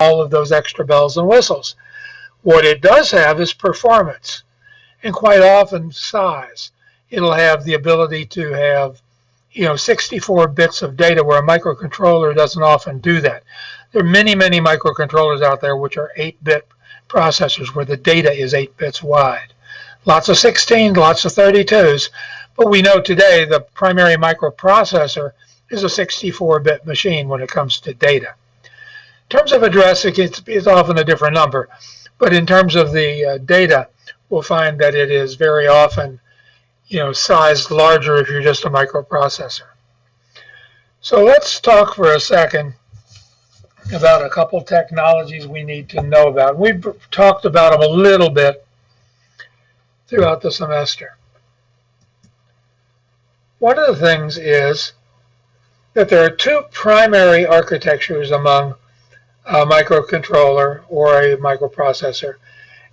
all of those extra bells and whistles. What it does have is performance, and quite often size. It'll have the ability to have 64 bits of data, where a microcontroller doesn't often do that. There are many, many microcontrollers out there which are 8-bit processors where the data is 8 bits wide. Lots of 16s, lots of 32s, but we know today the primary microprocessor is a 64-bit machine when it comes to data. In terms of address, it's often a different number, but in terms of the data, we'll find that it is very often sized larger if you're just a microprocessor. So let's talk for a second about a couple technologies we need to know about. We've talked about them a little bit throughout the semester. One of the things is that there are two primary architectures among a microcontroller or a microprocessor,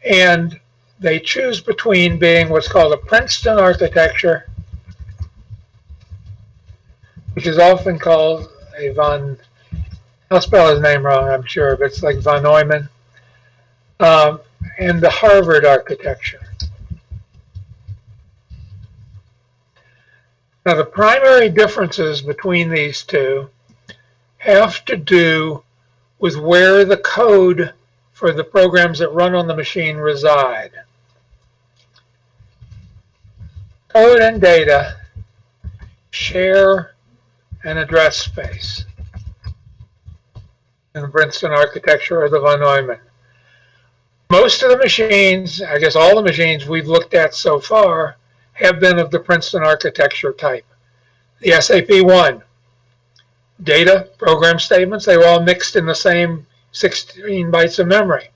and they choose between being what's called a Princeton architecture, which is often called a I'll spell his name wrong, I'm sure, but it's like von Neumann, and the Harvard architecture. Now, the primary differences between these two have to do with where the code for the programs that run on the machine reside. Code and data share an address space in the Princeton architecture or the von Neumann. Most of the machines, I guess all the machines we've looked at so far, have been of the Princeton architecture type. The SAP-1, data, program statements, they were all mixed in the same 16 bytes of memory.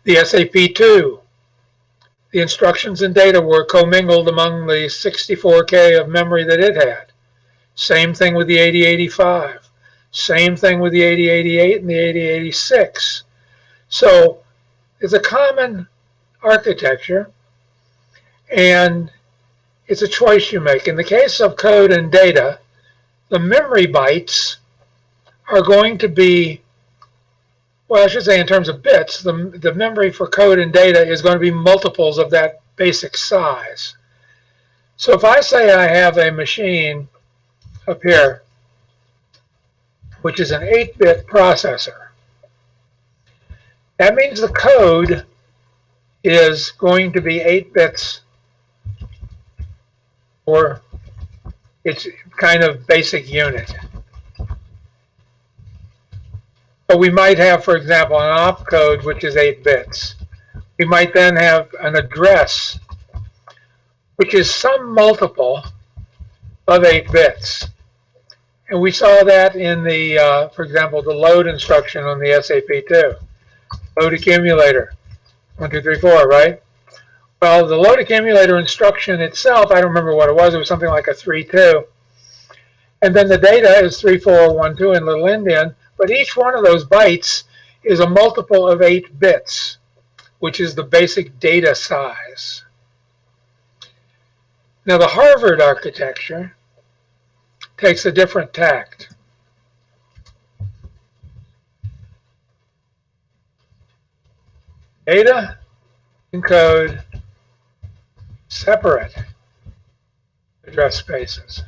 The SAP-2, the instructions and data were commingled among the 64K of memory that it had. Same thing with the 8085. Same thing with the 8088 and the 8086. So it's a common architecture, and it's a choice you make. In the case of code and data, the memory bytes are going to be, well, I should say in terms of bits, the memory for code and data is going to be multiples of that basic size. So if I say I have a machine up here, which is an 8-bit processor, that means the code is going to be 8 bits for its kind of basic unit. So we might have, for example, an opcode, which is 8 bits. We might then have an address, which is some multiple of 8 bits. And we saw that in the, for example, the load instruction on the SAP-2. Load accumulator, 1, 2, 3, 4, right? Well, the load accumulator instruction itself, I don't remember what it was something like a 3-2. And then the data is 3, 4, 1, 2 in little endian, but each one of those bytes is a multiple of 8 bits, which is the basic data size. Now, the Harvard architecture takes a different tact. Data and code separate address spaces.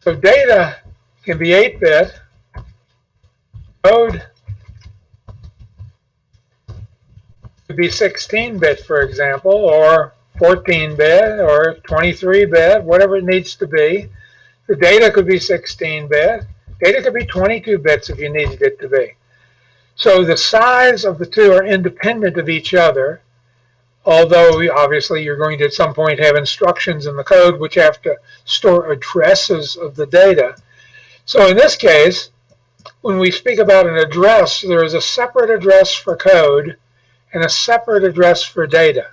So data can be 8-bit, code could be 16-bit, for example, or 14-bit, or 23-bit, whatever it needs to be. The data could be 16-bit. Data could be 22 bits if you needed it to be. So the size of the two are independent of each other, although obviously you're going to at some point have instructions in the code which have to store addresses of the data. So in this case, when we speak about an address, there is a separate address for code and a separate address for data.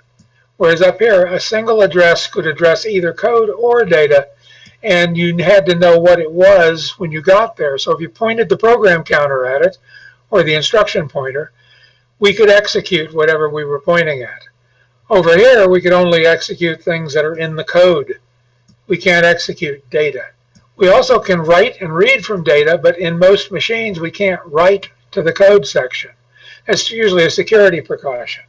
Whereas up here, a single address could address either code or data, and you had to know what it was when you got there. So if you pointed the program counter at it, or the instruction pointer, we could execute whatever we were pointing at. Over here, we could only execute things that are in the code. We can't execute data. We also can write and read from data, but in most machines we can't write to the code section. That's usually a security precaution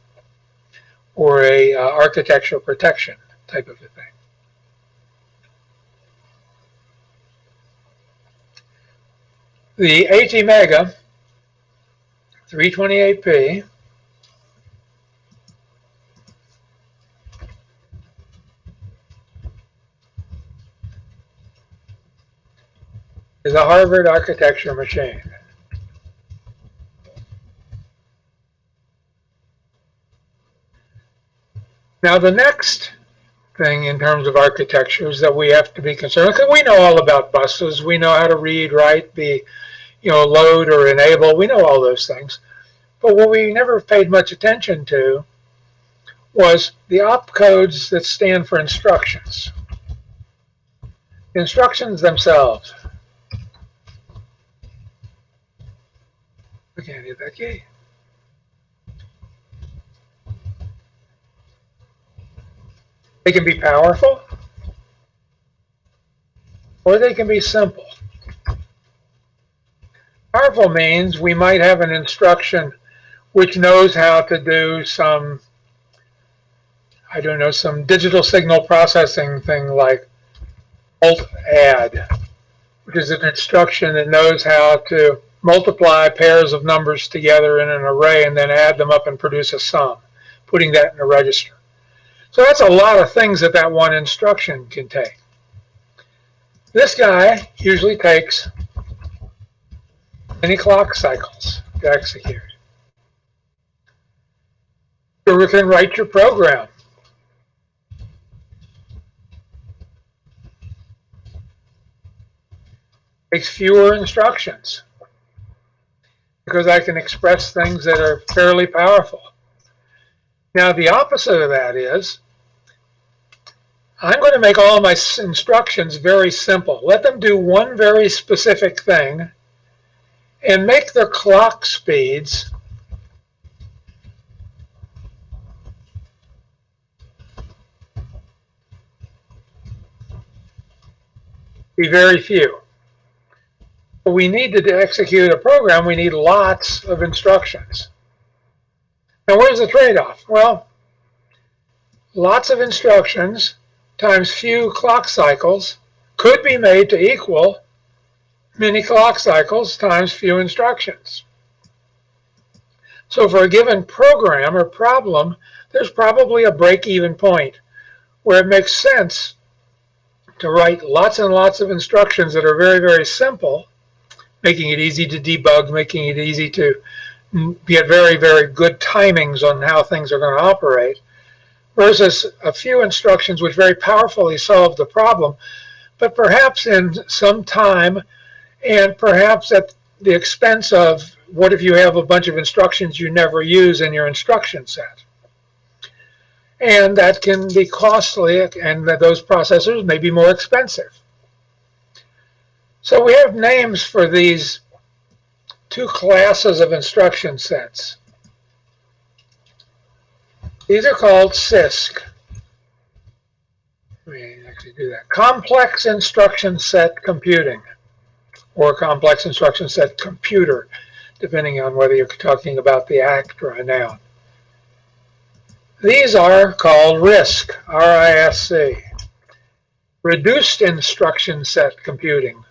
or a architectural protection type of a thing. The ATmega 328P is a Harvard architecture machine. Now the next thing in terms of architecture is that we have to be concerned, because we know all about buses, we know how to read, write, be, load or enable, we know all those things. But what we never paid much attention to was the opcodes that stand for instructions. The instructions themselves. I can't hit that key. They can be powerful, or they can be simple. Powerful means we might have an instruction which knows how to do some, I don't know, some digital signal processing thing like alt add, which is an instruction that knows how to multiply pairs of numbers together in an array and then add them up and produce a sum, putting that in a register. So that's a lot of things that that one instruction can take. This guy usually takes many clock cycles to execute. You can write your program. It takes fewer instructions because I can express things that are fairly powerful. Now the opposite of that is I'm going to make all my instructions very simple. Let them do one very specific thing and make their clock speeds be very few. But we need to execute a program, we need lots of instructions. Now where's the trade-off? Well, lots of instructions times few clock cycles could be made to equal many clock cycles times few instructions. So for a given program or problem, there's probably a break-even point where it makes sense to write lots and lots of instructions that are very, very simple, making it easy to debug, making it easy to get very, very good timings on how things are going to operate, versus a few instructions which very powerfully solve the problem, but perhaps in some time and perhaps at the expense of what if you have a bunch of instructions you never use in your instruction set. And that can be costly, and those processors may be more expensive. So we have names for these two classes of instruction sets. These are called CISC. Let me actually do that. Complex Instruction Set Computing, or Complex Instruction Set Computer, depending on whether you're talking about the act or a noun. These are called RISC, R-I-S-C, Reduced Instruction Set Computing.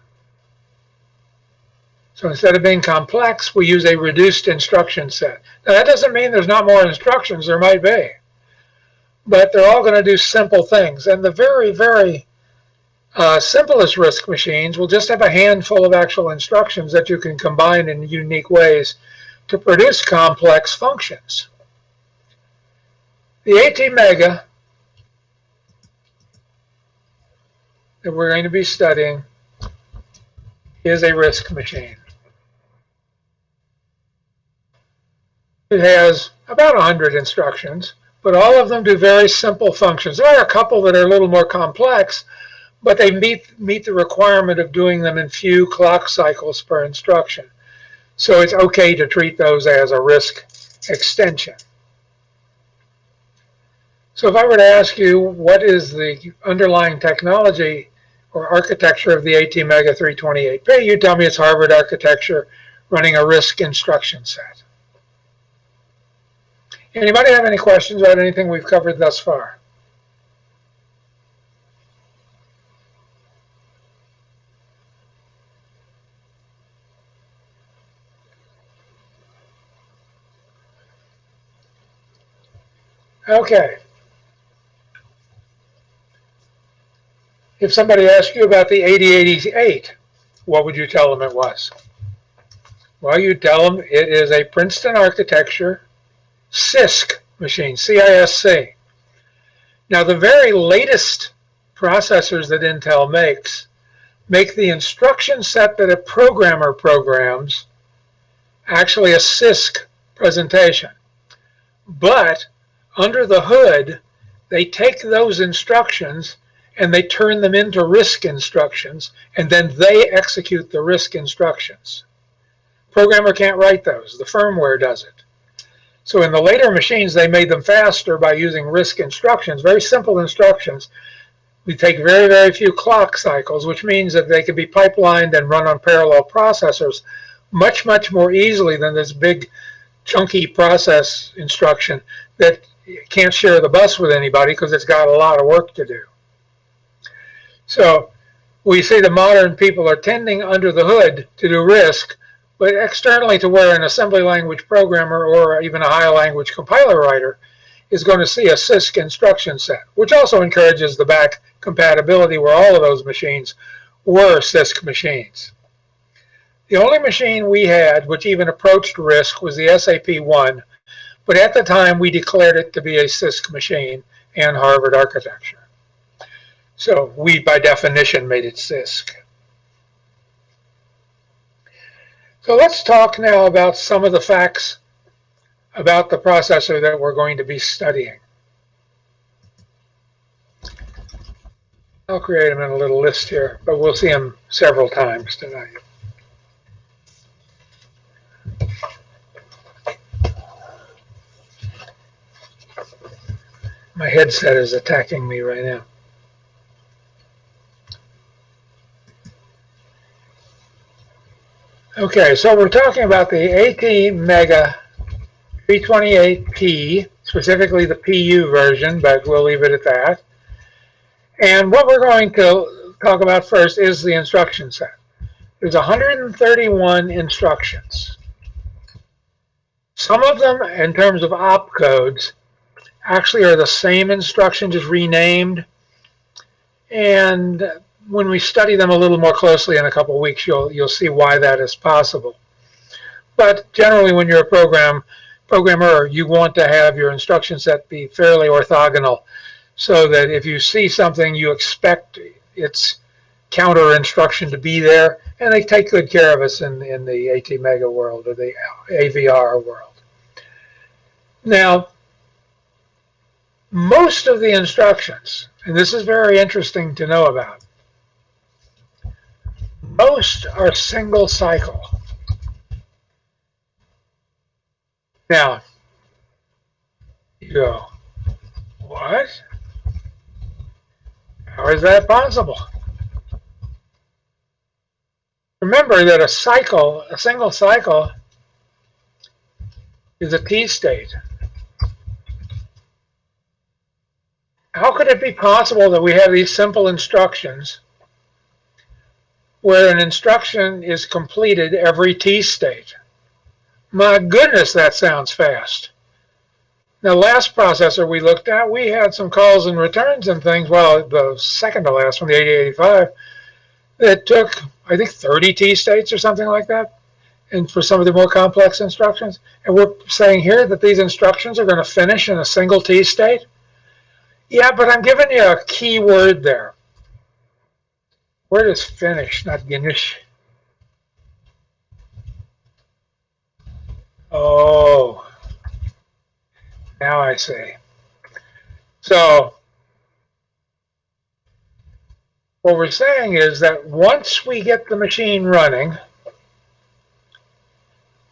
So instead of being complex, we use a reduced instruction set. Now that doesn't mean there's not more instructions, there might be. But they're all going to do simple things. And the very, very simplest RISC machines will just have a handful of actual instructions that you can combine in unique ways to produce complex functions. The ATmega that we're going to be studying is a RISC machine. It has about 100 instructions, but all of them do very simple functions. There are a couple that are a little more complex, but they meet the requirement of doing them in few clock cycles per instruction. So it's okay to treat those as a RISC extension. So if I were to ask you what is the underlying technology or architecture of the ATmega 328P. You tell me it's Harvard architecture running a RISC instruction set. Anybody have any questions about anything we've covered thus far? Okay. If somebody asked you about the 8088, what would you tell them it was? Well, you'd tell them it is a Princeton Architecture CISC machine, CISC. Now, the very latest processors that Intel makes make the instruction set that a programmer programs actually a CISC presentation. But under the hood, they take those instructions and they turn them into RISC instructions, and then they execute the RISC instructions. Programmer can't write those. The firmware does it. So in the later machines, they made them faster by using RISC instructions, very simple instructions. We take very, very few clock cycles, which means that they can be pipelined and run on parallel processors much, much more easily than this big, chunky process instruction that can't share the bus with anybody because it's got a lot of work to do. So we see the modern people are tending under the hood to do RISC, but externally to where an assembly language programmer or even a high language compiler writer is going to see a CISC instruction set, which also encourages the back compatibility where all of those machines were CISC machines. The only machine we had which even approached RISC was the SAP-1, but at the time we declared it to be a CISC machine and Harvard architecture. So we, by definition, made it CISC. So let's talk now about some of the facts about the processor that we're going to be studying. I'll create them in a little list here, but we'll see them several times tonight. My headset is attacking me right now. Okay, so we're talking about the ATmega 328P, specifically the PU version, but we'll leave it at that. And what we're going to talk about first is the instruction set. There's 131 instructions. Some of them, in terms of opcodes, actually are the same instruction, just renamed. And when we study them a little more closely in a couple of weeks, you'll see why that is possible. But generally, when you're a programmer, you want to have your instruction set be fairly orthogonal, so that if you see something, you expect its counter instruction to be there, and they take good care of us in the ATmega world or the AVR world. Now, most of the instructions, and this is very interesting to know about, most are single cycle. Now, you go, what? How is that possible? Remember that a single cycle, is a T-state. How could it be possible that we have these simple instructions where an instruction is completed every T-state? My goodness, that sounds fast. Now, last processor we looked at, we had some calls and returns and things, well, the second to last one, the 8085, that took, I think, 30 T-states or something like that, and for some of the more complex instructions. And we're saying here that these instructions are going to finish in a single T-state? Yeah, but I'm giving you a key word there. Word is finish, not finish. Oh, now I see. So what we're saying is that once we get the machine running,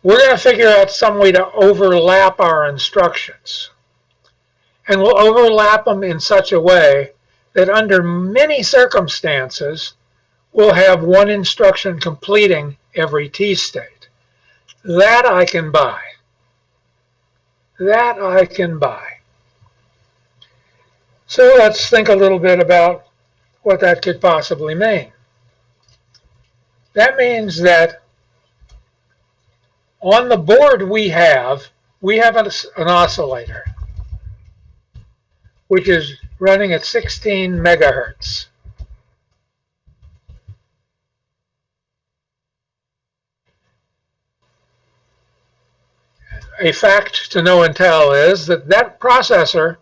we're going to figure out some way to overlap our instructions. And we'll overlap them in such a way that under many circumstances we'll have one instruction completing every T state. That I can buy. That I can buy. So let's think a little bit about what that could possibly mean. That means that on the board we have an oscillator, which is running at 16 megahertz. A fact to know and tell is that that processor,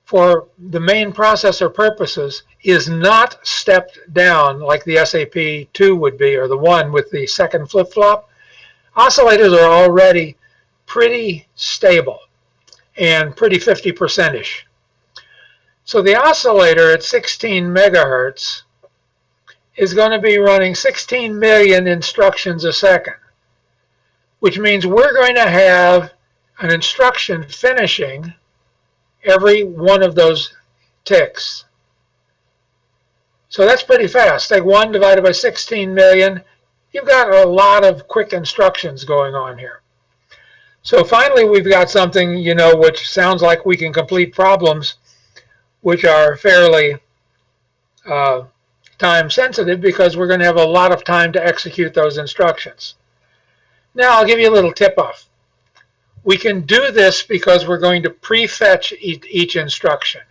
for the main processor purposes, is not stepped down like the SAP2 would be, or the one with the second flip-flop. Oscillators are already pretty stable and pretty 50%-ish. So the oscillator at 16 megahertz is going to be running 16 million instructions a second, which means we're going to have an instruction finishing every one of those ticks. So that's pretty fast. Take 1 divided by 16 million. You've got a lot of quick instructions going on here. So finally we've got something, which sounds like we can complete problems which are fairly time sensitive, because we're going to have a lot of time to execute those instructions. Now I'll give you a little tip-off. We can do this because we're going to prefetch each instruction.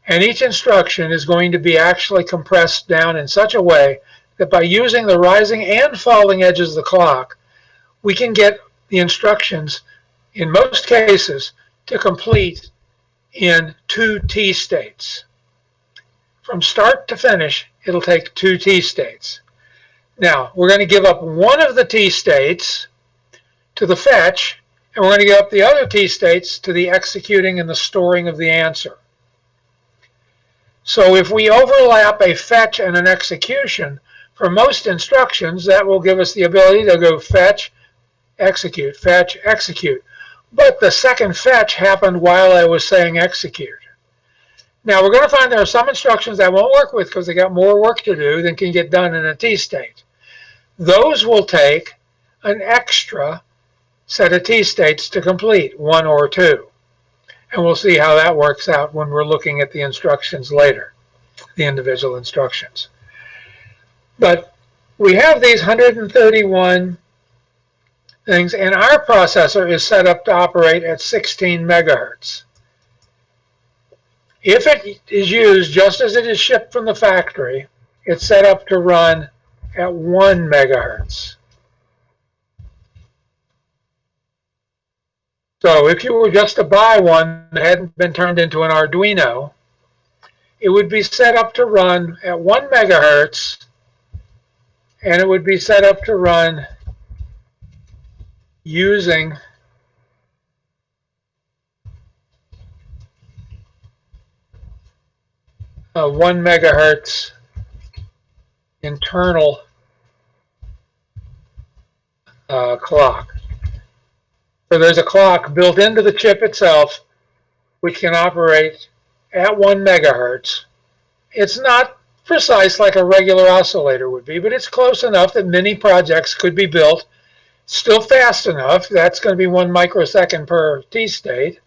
And each instruction is going to be actually compressed down in such a way that by using the rising and falling edges of the clock, we can get the instructions, in most cases, to complete in 2 T states. From start to finish, it'll take 2 T states. Now, we're going to give up one of the T states to the fetch, and we're going to give up the other T states to the executing and the storing of the answer. So if we overlap a fetch and an execution, for most instructions, that will give us the ability to go fetch, execute, fetch, execute. But the second fetch happened while I was saying execute. Now we're going to find there are some instructions that won't work with because they got more work to do than can get done in a T state. Those will take an extra set of T states to complete, 1 or 2. And we'll see how that works out when we're looking at the instructions later, the individual instructions. But we have these 131 things, and our processor is set up to operate at 16 megahertz. If it is used just as it is shipped from the factory, it's set up to run at 1 megahertz. So if you were just to buy one that hadn't been turned into an Arduino, it would be set up to run at 1 megahertz, and it would be set up to run using a 1 megahertz internal clock. So there's a clock built into the chip itself which can operate at 1 megahertz. It's not precise like a regular oscillator would be, but it's close enough that many projects could be built. Still fast enough. That's going to be 1 microsecond per T state.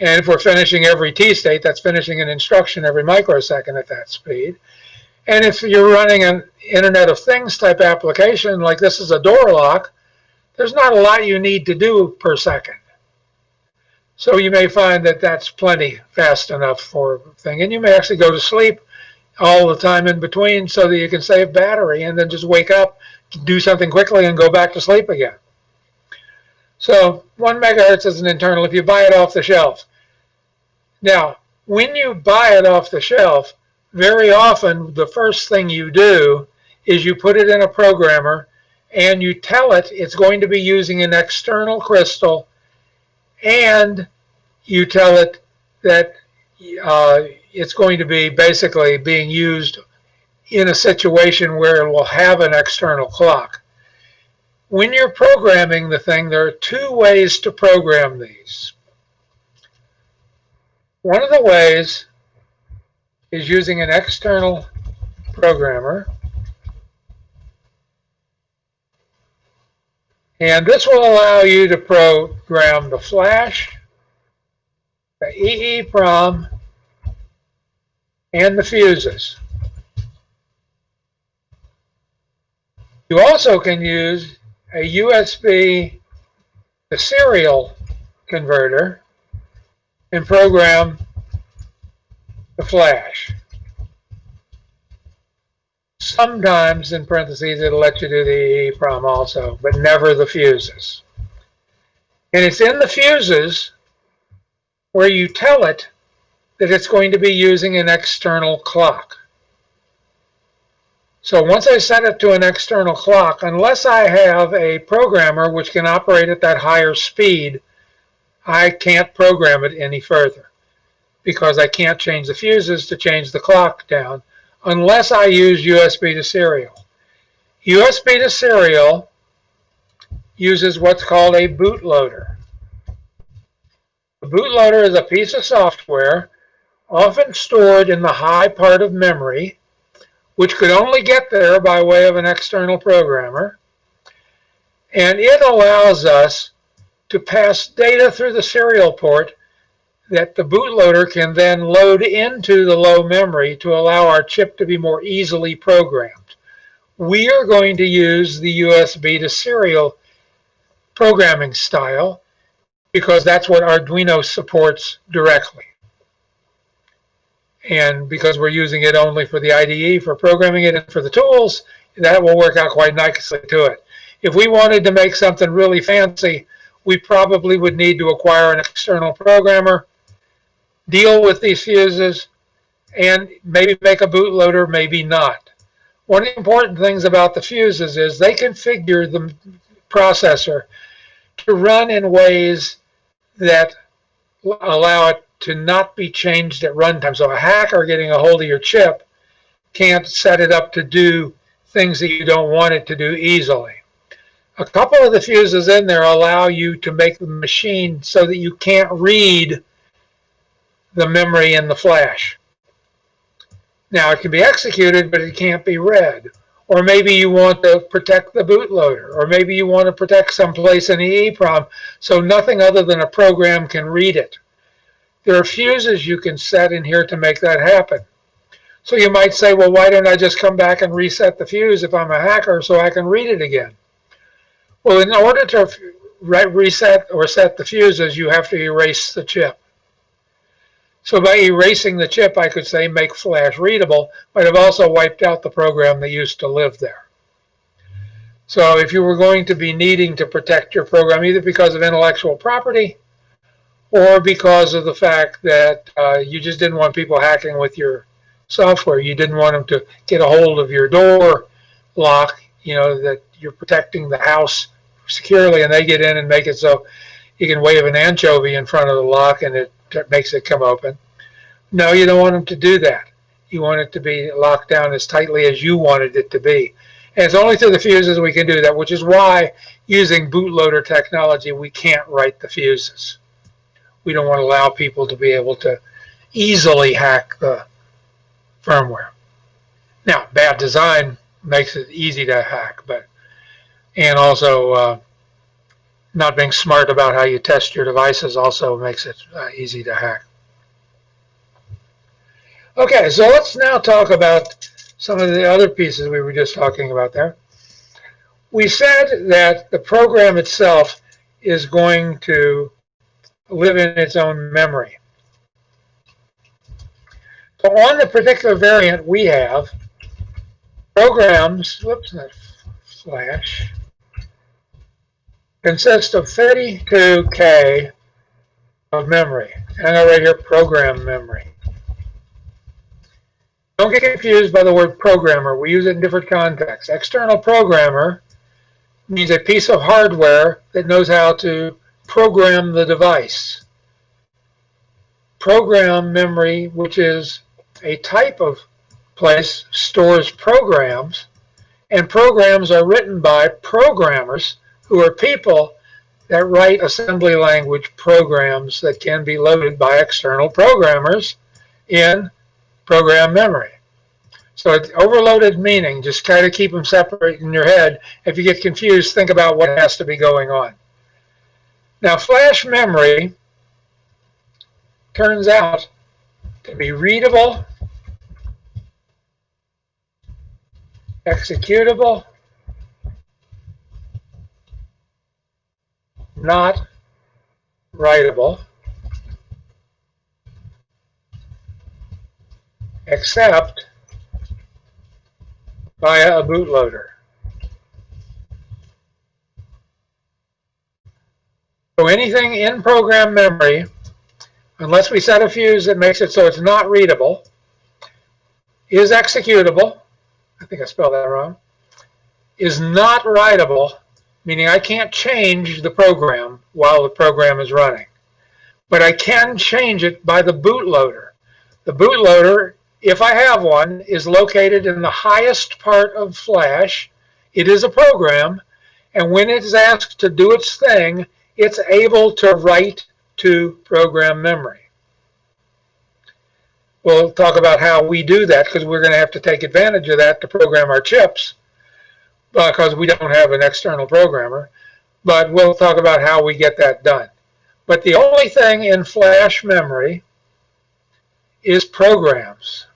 And if we're finishing every T state, that's finishing an instruction every microsecond at that speed. And if you're running an Internet of Things type application, like this is a door lock, there's not a lot you need to do per second. So you may find that that's plenty fast enough for a thing. And you may actually go to sleep all the time in between so that you can save battery and then just wake up, do something quickly, and go back to sleep again. So 1 megahertz is an internal if you buy it off the shelf. Now, when you buy it off the shelf, very often the first thing you do is you put it in a programmer and you tell it it's going to be using an external crystal, and you tell it that it's going to be basically being used in a situation where it will have an external clock. When you're programming the thing, there are 2 ways to program these. One of the ways is using an external programmer. And this will allow you to program the flash, the Eeprom, and the fuses. You also can use a USB to serial converter and program the flash. Sometimes, in parentheses, it'll let you do the Eeprom also, but never the fuses. And it's in the fuses where you tell it that it's going to be using an external clock. So once I set it to an external clock, unless I have a programmer which can operate at that higher speed, I can't program it any further because I can't change the fuses to change the clock down unless I use USB to serial. USB to serial uses what's called a bootloader. A bootloader is a piece of software often stored in the high part of memory, which could only get there by way of an external programmer. And it allows us to pass data through the serial port that the bootloader can then load into the low memory to allow our chip to be more easily programmed. We are going to use the USB to serial programming style because that's what Arduino supports directly. And because we're using it only for the IDE, for programming it and for the tools, that will work out quite nicely to it. If we wanted to make something really fancy, we probably would need to acquire an external programmer, deal with these fuses, and maybe make a bootloader, maybe not. One of the important things about the fuses is they configure the processor to run in ways that allow it to not be changed at runtime. So a hacker getting a hold of your chip can't set it up to do things that you don't want it to do easily. A couple of the fuses in there allow you to make the machine so that you can't read the memory in the flash. Now it can be executed, but it can't be read. Or maybe you want to protect the bootloader, or maybe you want to protect someplace in the Eeprom so nothing other than a program can read it. There are fuses you can set in here to make that happen. So you might say, well, why don't I just come back and reset the fuse if I'm a hacker so I can read it again? Well, in order to reset or set the fuses, you have to erase the chip. So by erasing the chip, I could say make flash readable, but I've also wiped out the program that used to live there. So if you were going to be needing to protect your program, either because of intellectual property or because of the fact that you just didn't want people hacking with your software, you didn't want them to get a hold of your door lock, you know, that you're protecting the house securely, and they get in and make it so you can wave an anchovy in front of the lock and it makes it come open. No, you don't want them to do that. You want it to be locked down as tightly as you wanted it to be. And it's only through the fuses we can do that, which is why using bootloader technology, we can't write the fuses. We don't want to allow people to be able to easily hack the firmware. Now, bad design makes it easy to hack, and also not being smart about how you test your devices also makes it easy to hack. Okay, so let's now talk about some of the other pieces we were just talking about there. We said that the program itself is going to live in its own memory. So on the particular variant we have, programs, whoops, not flash, consist of 32K of memory. And I got right here, program memory. Don't get confused by the word programmer. We use it in different contexts. External programmer means a piece of hardware that knows how to program the device. Program memory, which is a type of place, stores programs, and programs are written by programmers who are people that write assembly language programs that can be loaded by external programmers in program memory. So it's overloaded meaning. Just kind of keep them separate in your head. If you get confused, think about what has to be going on. Now, flash memory turns out to be readable, executable, not writable, except via a bootloader. So anything in program memory, unless we set a fuse that makes it so it's not readable, is executable, I think I spelled that wrong, is not writable, meaning I can't change the program while the program is running. But I can change it by the bootloader. The bootloader, if I have one, is located in the highest part of flash. It is a program, and when it is asked to do its thing, it's able to write to program memory. We'll talk about how we do that, because we're going to have to take advantage of that to program our chips, because we don't have an external programmer. But we'll talk about how we get that done. But the only thing in flash memory is programs.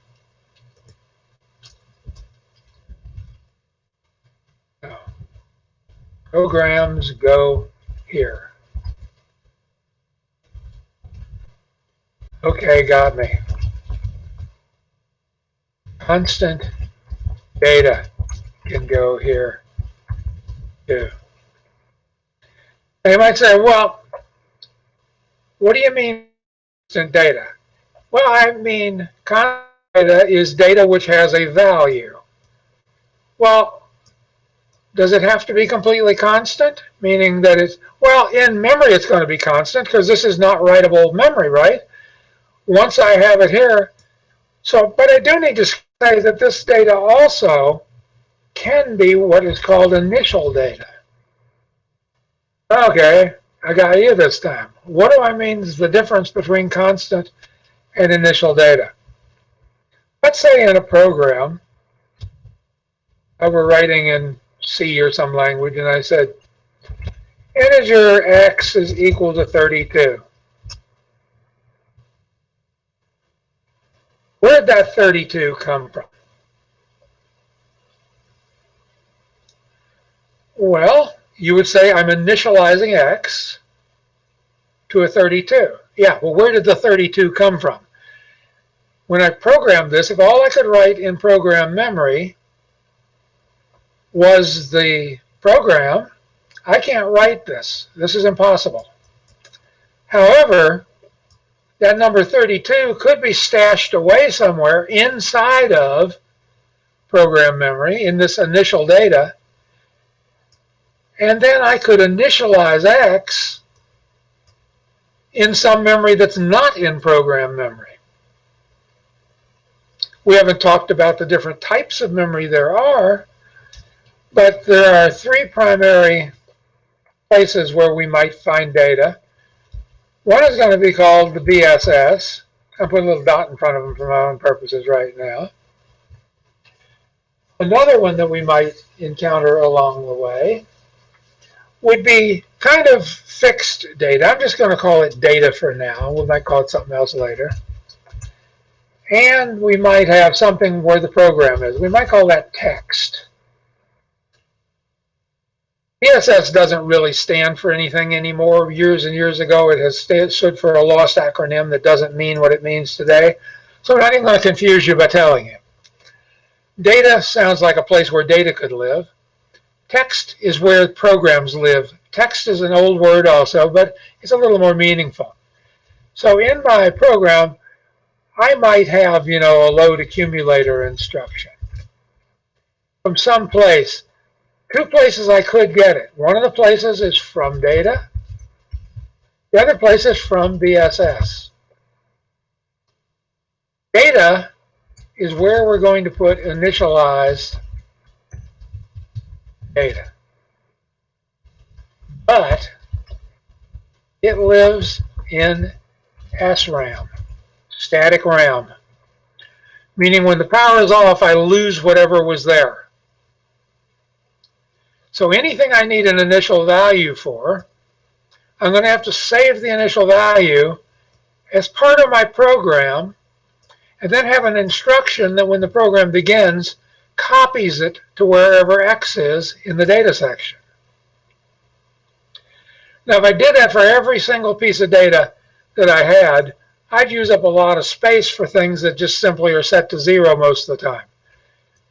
Programs go here. Okay, got me. Constant data can go here too. And you might say, well, what do you mean constant data? Well, I mean constant data is data which has a value. Well, does it have to be completely constant? Meaning that it's, well, in memory it's going to be constant because this is not writable memory, right? Once I have it here, so, but I do need to say that this data also can be what is called initial data. Okay, I got you this time. What do I mean is the difference between constant and initial data? Let's say in a program, I were writing in C or some language, and I said, integer x is equal to 32. Where did that 32 come from? Well, you would say I'm initializing x to a 32. Yeah, well, where did the 32 come from? When I programmed this, if all I could write in program memory was the program, I can't write this. This is impossible. However, that number 32 could be stashed away somewhere inside of program memory in this initial data. And then I could initialize x in some memory that's not in program memory. We haven't talked about the different types of memory there are, but there are three primary places where we might find data. One is going to be called the BSS. I'm putting a little dot in front of them for my own purposes right now. Another one that we might encounter along the way would be kind of fixed data. I'm just going to call it data for now. We might call it something else later. And we might have something where the program is. We might call that text. BSS doesn't really stand for anything anymore. Years and years ago, it has stood for a lost acronym that doesn't mean what it means today. So I'm not even going to confuse you by telling you. Data sounds like a place where data could live. Text is where programs live. Text is an old word also, but it's a little more meaningful. So in my program, I might have, a load accumulator instruction from some place. Two places I could get it. One of the places is from data. The other place is from BSS. Data is where we're going to put initialized data. But it lives in SRAM, static RAM. meaning when the power is off, I lose whatever was there. So anything I need an initial value for, I'm going to have to save the initial value as part of my program, and then have an instruction that when the program begins, copies it to wherever X is in the data section. Now, if I did that for every single piece of data that I had, I'd use up a lot of space for things that just simply are set to 0 most of the time.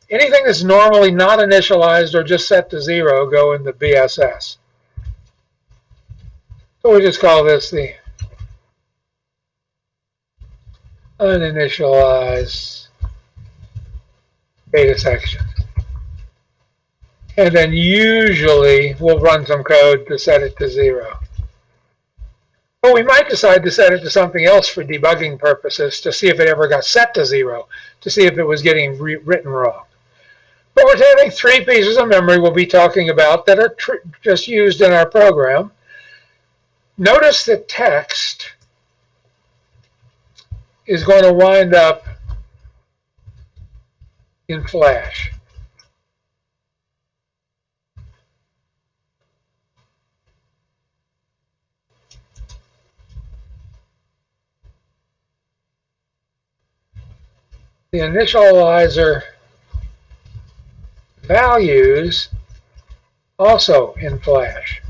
Anything that's normally not initialized or just set to 0 go in the BSS. So we just call this the uninitialized data section. And then usually we'll run some code to set it to 0. But we might decide to set it to something else for debugging purposes to see if it ever got set to 0, to see if it was getting written wrong. But we're taking 3 pieces of memory we'll be talking about that are just used in our program. Notice that text is going to wind up in Flash. The initializer values also in Flash.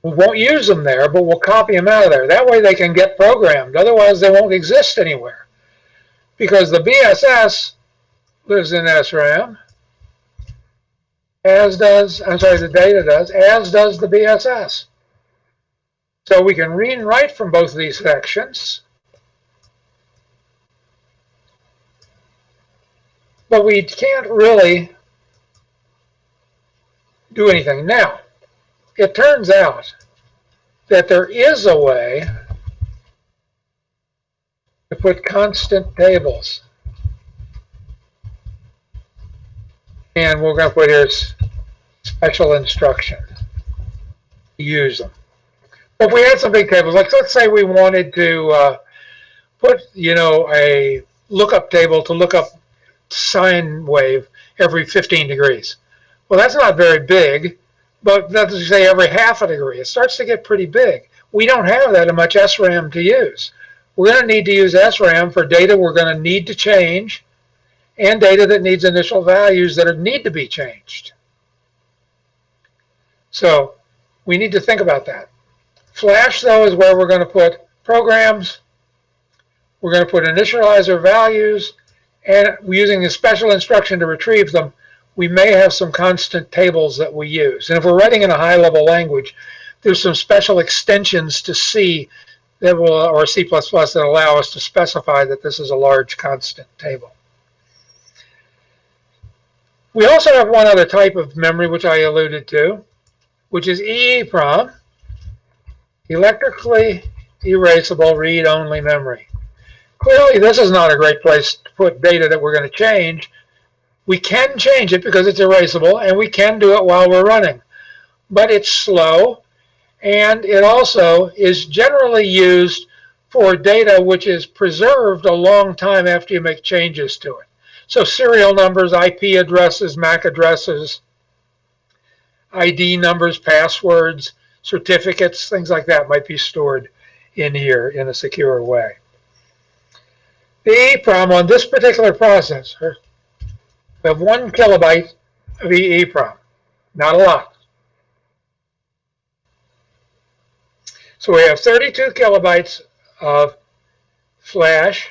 We won't use them there, but we'll copy them out of there. That way they can get programmed. Otherwise, they won't exist anywhere. Because the BSS lives in SRAM, as does, the data does, as does the BSS. So we can read and write from both of these sections. But we can't really do anything. Now, it turns out that there is a way to put constant tables. And we're going to put here special instruction to use them. But if we had some big tables, like let's say we wanted to put, a lookup table to look up sine wave every 15 degrees. Well, that's not very big, but let's say every half a degree. It starts to get pretty big. We don't have that much SRAM to use. We're going to need to use SRAM for data we're going to need to change and data that needs initial values that need to be changed. So we need to think about that. Flash, though, is where we're going to put programs. We're going to put initializer values, and using a special instruction to retrieve them, we may have some constant tables that we use. And if we're writing in a high-level language, there's some special extensions to C that will, or C++ that allow us to specify that this is a large constant table. We also have one other type of memory, which I alluded to, which is Eeprom, electrically erasable read-only memory. Clearly, this is not a great place to put data that we're going to change. We can change it because it's erasable, and we can do it while we're running. But it's slow, and it also is generally used for data which is preserved a long time after you make changes to it. So serial numbers, IP addresses, MAC addresses, ID numbers, passwords, certificates, things like that might be stored in here in a secure way. The Eeprom on this particular processor, we have 1 kilobyte of Eeprom, not a lot. So we have 32 kilobytes of flash.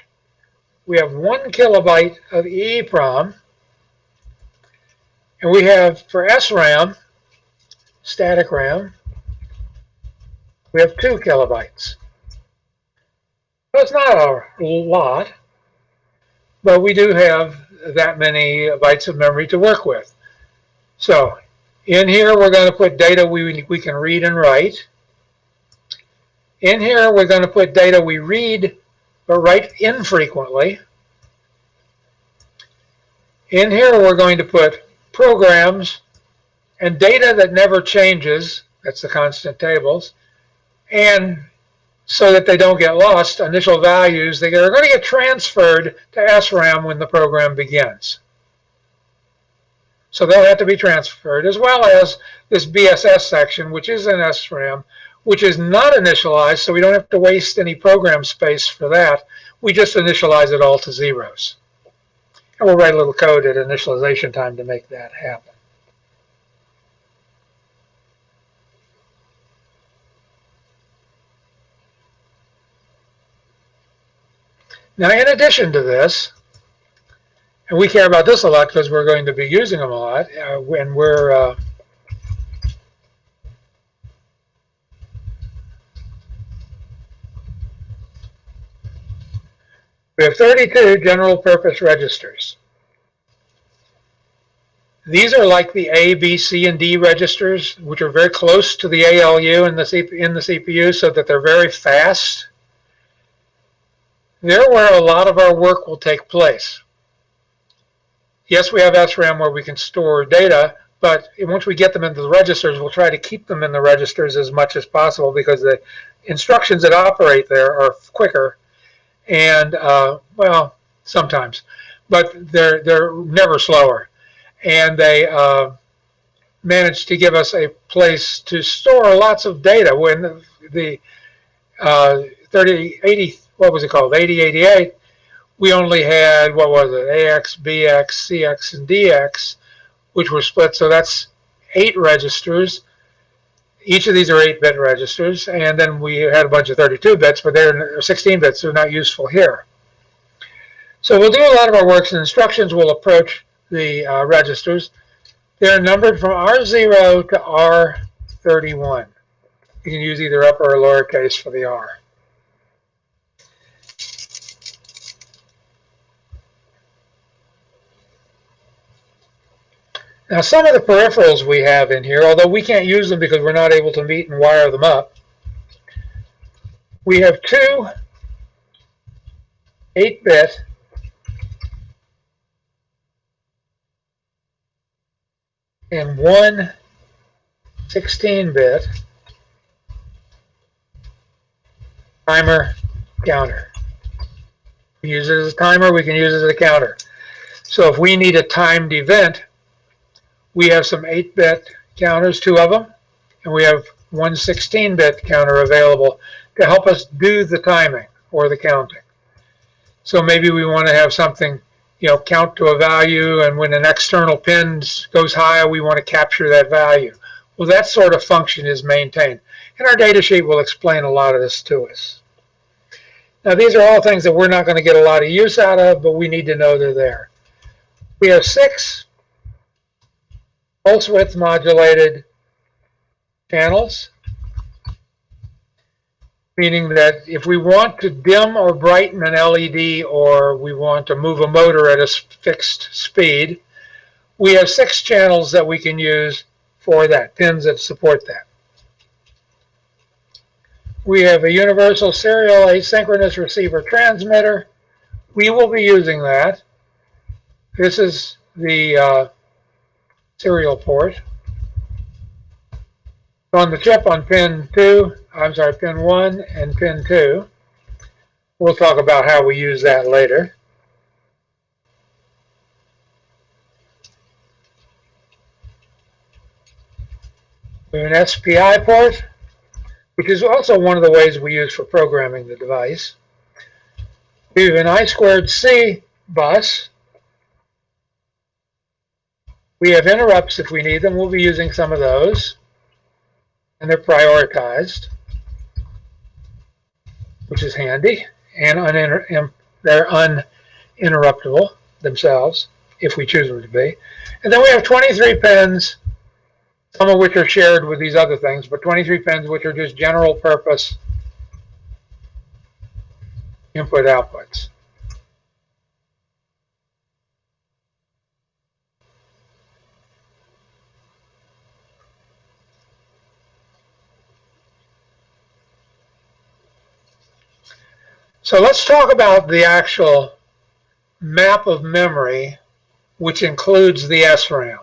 We have 1 kilobyte of Eeprom. And we have, for SRAM, static RAM, we have 2 kilobytes. So it's not a lot, but we do have that many bytes of memory to work with. So in here, we're going to put data we can read and write. In here, we're going to put data we read but write infrequently. In here, we're going to put programs and data that never changes, that's the constant tables, and so that they don't get lost, initial values, they are going to get transferred to SRAM when the program begins. So they'll have to be transferred, as well as this BSS section, which is in SRAM, which is not initialized, so we don't have to waste any program space for that. We just initialize it all to zeros. And we'll write a little code at initialization time to make that happen. Now, in addition to this, and we care about this a lot because we're going to be using them a lot, when we're we have 32 general purpose registers. These are like the A, B, C, and D registers, which are very close to the ALU in the CPU, so that they're very fast. They're where a lot of our work will take place. Yes, we have SRAM where we can store data, but once we get them into the registers, we'll try to keep them in the registers as much as possible because the instructions that operate there are quicker and, well, sometimes, but they're never slower. And they manage to give us a place to store lots of data. When the 3080, what was it called, 8088, we only had, what was it, AX, BX, CX, and DX, which were split. So that's 8 registers. Each of these are 8-bit registers. And then we had a bunch of 32 bits, but they're 16 bits, so they're not useful here. So we'll do a lot of our works, and instructions will approach the registers. They're numbered from R0 to R31. You can use either upper or lowercase for the R. Now, some of the peripherals we have in here, although we can't use them because we're not able to meet and wire them up, we have 2 8-bit and 1 16-bit timer counter. We can use it as a timer, we can use it as a counter. So if we need a timed event, we have some 8-bit counters, 2 of them, and we have 1 16-bit counter available to help us do the timing or the counting. So maybe we want to have something, count to a value, and when an external pin goes higher, we want to capture that value. Well, that sort of function is maintained. And our data sheet will explain a lot of this to us. Now, these are all things that we're not going to get a lot of use out of, but we need to know they're there. We have 6 pulse width modulated channels, meaning that if we want to dim or brighten an LED or we want to move a motor at a fixed speed, we have 6 channels that we can use for that, pins that support that. We have a universal serial asynchronous receiver transmitter. We will be using that. This is the serial port. On the chip on pin 1 and pin 2. We'll talk about how we use that later. We have an SPI port, which is also one of the ways we use for programming the device. We have an I2C bus. We have interrupts if we need them. We'll be using some of those. And they're prioritized, which is handy. And they're uninterruptible themselves, if we choose them to be. And then we have 23 pins, some of which are shared with these other things, but 23 pins which are just general purpose input-outputs. So let's talk about the actual map of memory, which includes the SRAM.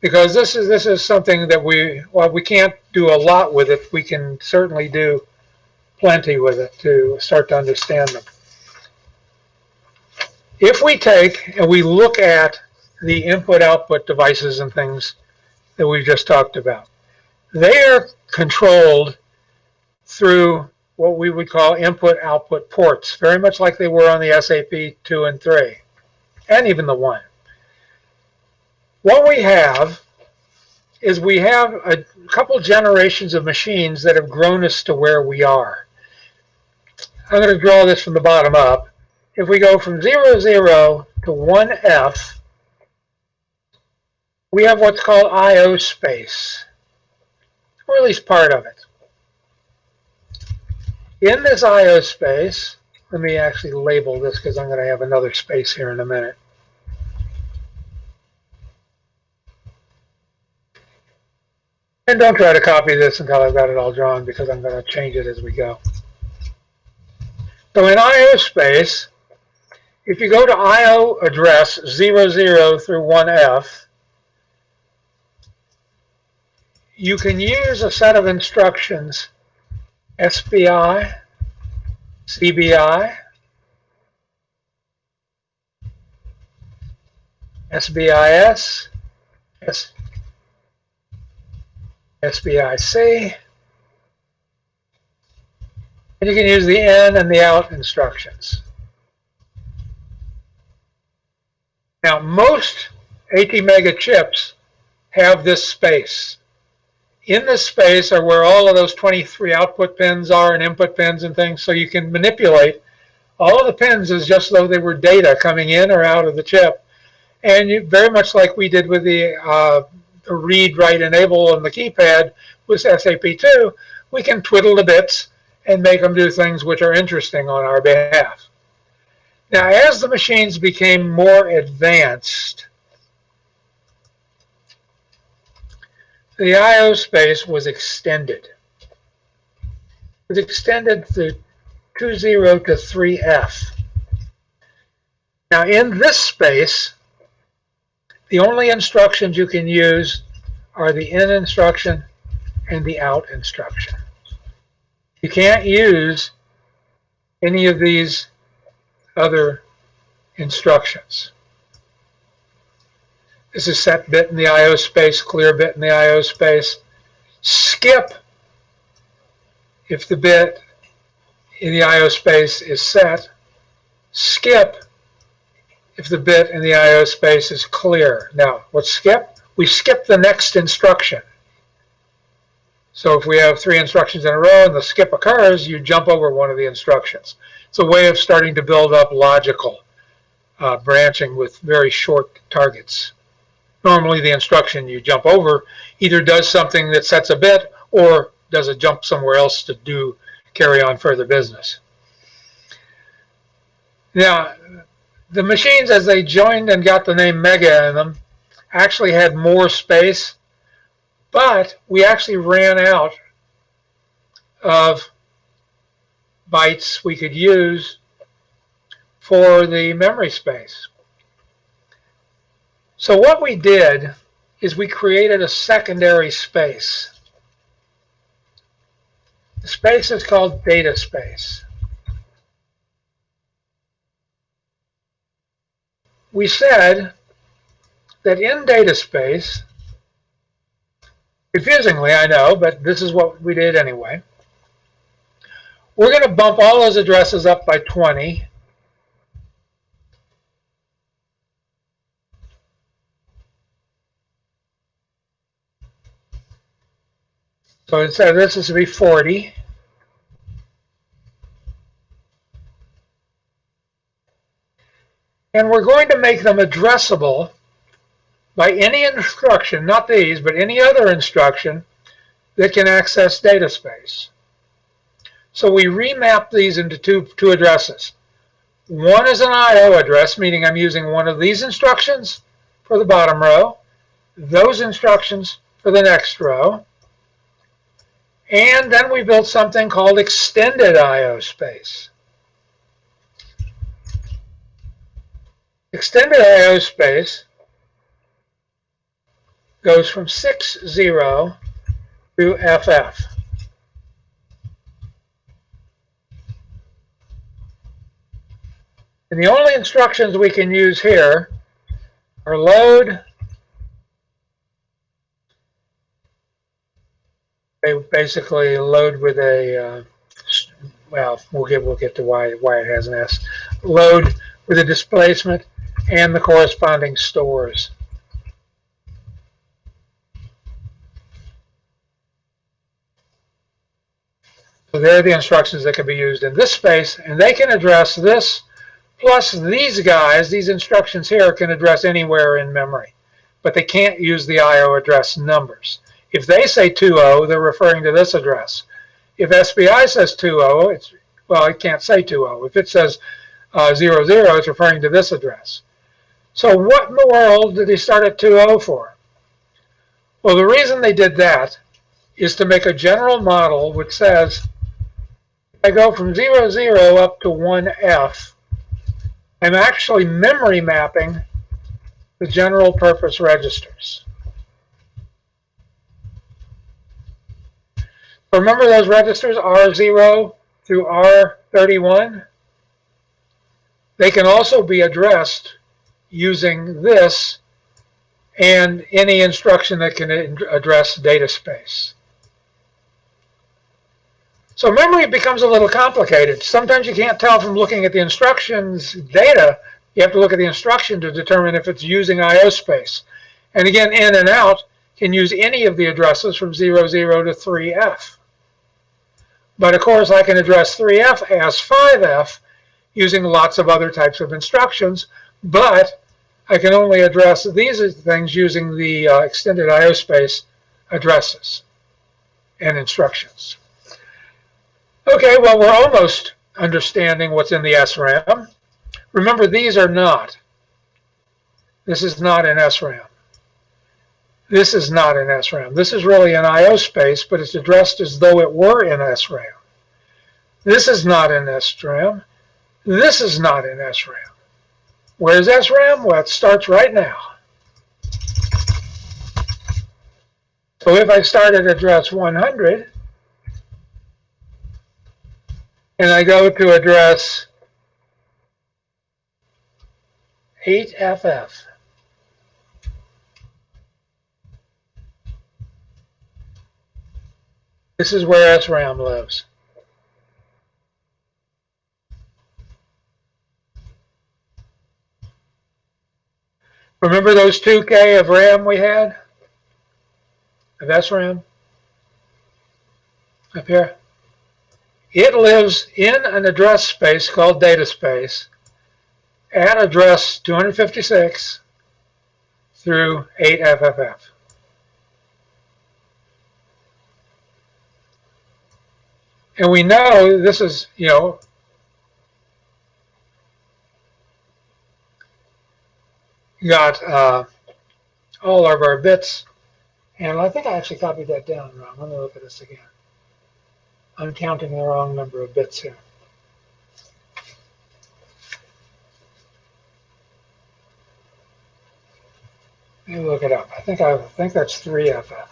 Because this is something that we can't do a lot with it. We can certainly do plenty with it to start to understand them. If we take and we look at the input-output devices and things that we've just talked about, they are controlled through what we would call input-output ports, very much like they were on the SAP 2 and 3, and even the 1. What we have is we have a couple generations of machines that have grown us to where we are. I'm going to draw this from the bottom up. If we go from 0, 0 to 1F, we have what's called I/O space, or at least part of it. In this I/O space, let me actually label this because I'm going to have another space here in a minute. And don't try to copy this until I've got it all drawn because I'm going to change it as we go. So in I/O space, if you go to I/O address 00 through 1F, you can use a set of instructions, SBI, CBI, SBIS, SBIC, and you can use the in and the out instructions. Now, most ATmega chips have this space. In this space are where all of those 23 output pins are and input pins and things, so you can manipulate all of the pins as just though they were data coming in or out of the chip. And you, very much like we did with the read, write, enable on the keypad with SAP2, we can twiddle the bits and make them do things which are interesting on our behalf. Now, as the machines became more advanced, the I/O space was extended. It was extended to 20 to 3F. Now, in this space, the only instructions you can use are the in instruction and the out instruction. You can't use any of these other instructions. This is set bit in the I/O space, clear bit in the I/O space. Skip if the bit in the I/O space is set. Skip if the bit in the I/O space is clear. Now, what's skip? We skip the next instruction. So if we have 3 instructions in a row and the skip occurs, you jump over one of the instructions. It's a way of starting to build up logical branching with very short targets. Normally the instruction you jump over either does something that sets a bit or does a jump somewhere else to carry on further business. Now, the machines, as they joined and got the name Mega in them, actually had more space, but we actually ran out of bytes we could use for the memory space. So what we did is we created a secondary space. The space is called data space. We said that in data space, confusingly I know, but this is what we did anyway, we're going to bump all those addresses up by 20. So instead of this is to be 40. And we're going to make them addressable by any instruction, not these, but any other instruction that can access data space. So we remap these into two addresses. One is an I/O address, meaning I'm using one of these instructions for the bottom row, those instructions for the next row, and then we built something called extended I/O space. Extended I/O space goes from 60 through FF. And the only instructions we can use here are load. They basically load with a, well, we'll get to why it has an S. Load with a displacement and the corresponding stores. So they're the instructions that can be used in this space, and they can address this, plus these guys, these instructions here can address anywhere in memory, but they can't use the IO address numbers. If they say 20, they're referring to this address. If SPI says 20, well, it can't say 20. If it says 00, it's referring to this address. So what in the world did they start at 20 for? Well, the reason they did that is to make a general model which says, if I go from 00 up to 1F, I'm actually memory mapping the general purpose registers. Remember those registers, R0 through R31? They can also be addressed using this and any instruction that can address data space. So memory becomes a little complicated. Sometimes you can't tell from looking at the instructions data. You have to look at the instruction to determine if it's using IO space. And again, in and out can use any of the addresses from 00 to 3F. But of course, I can address 3F as 5F using lots of other types of instructions, but I can only address these things using the extended IO space addresses and instructions. Okay, well, we're almost understanding what's in the SRAM. Remember, these are not. This is not an SRAM. This is not an SRAM. This is really an IO space, but it's addressed as though it were in SRAM. This is not an SRAM. This is not an SRAM. Where's SRAM? Well, it starts right now. So if I start at address 100, and I go to address 8FF, this is where SRAM lives. Remember those 2K of RAM we had? Of SRAM? Up here? It lives in an address space called data space at address 256 through 8FFF. And we know this is, got all of our bits. And I think I actually copied that down wrong. Let me look at this again. I'm counting the wrong number of bits here. Let me look it up. I think that's 3FF.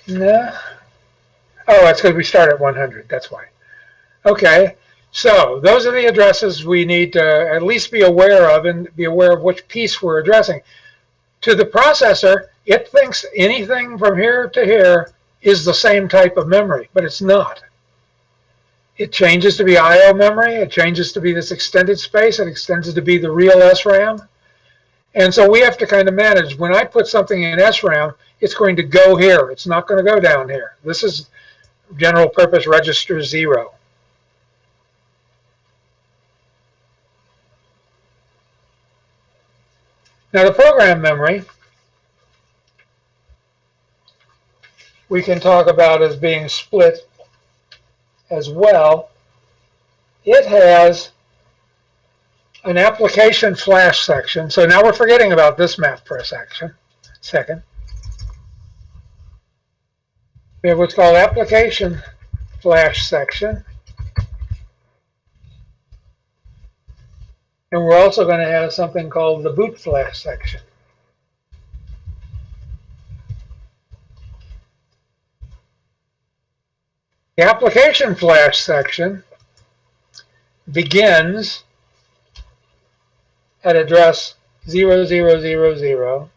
No. Oh, that's because we start at 100. That's why. Okay. So those are the addresses we need to at least be aware of and be aware of which piece we're addressing. To the processor, it thinks anything from here to here is the same type of memory, but it's not. It changes to be IO memory. It changes to be this extended space. It extends to be the real SRAM. And so we have to kind of manage. When I put something in SRAM, it's going to go here. It's not going to go down here. This is general purpose register 0. Now the program memory we can talk about as being split as well. It has an application flash section. So now we're forgetting about this map for a second. We have what's called application flash section. And we're also going to have something called the boot flash section. The application flash section begins at address 0000,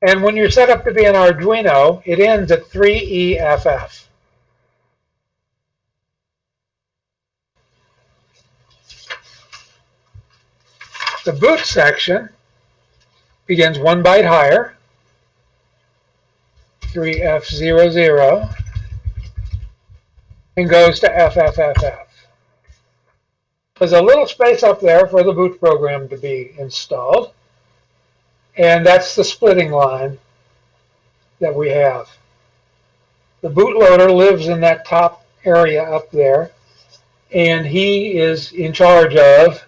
and when you're set up to be an Arduino, it ends at 3EFF. The boot section begins 1 byte higher, 3F00, and goes to FFFF. There's a little space up there for the boot program to be installed, and that's the splitting line that we have. The bootloader lives in that top area up there, and he is in charge of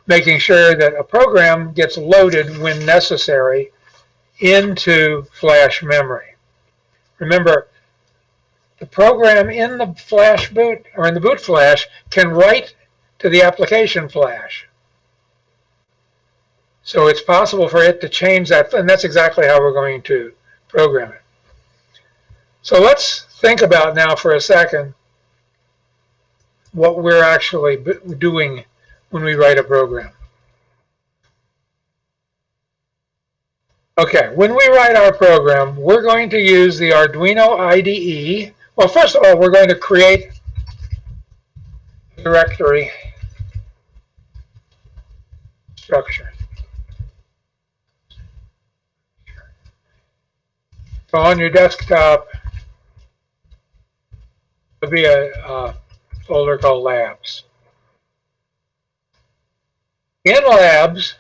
making sure that a program gets loaded when necessary into flash memory. Remember, the program in the flash boot, or in the boot flash, can write to the application flash. So it's possible for it to change that, and that's exactly how we're going to program it. So let's think about now for a second what we're actually doing when we write a program. Okay, when we write our program, we're going to use the Arduino Ide. Well, first of all, we're going to create a directory structure. So on your desktop, there'll be a folder called Labs. In Labs,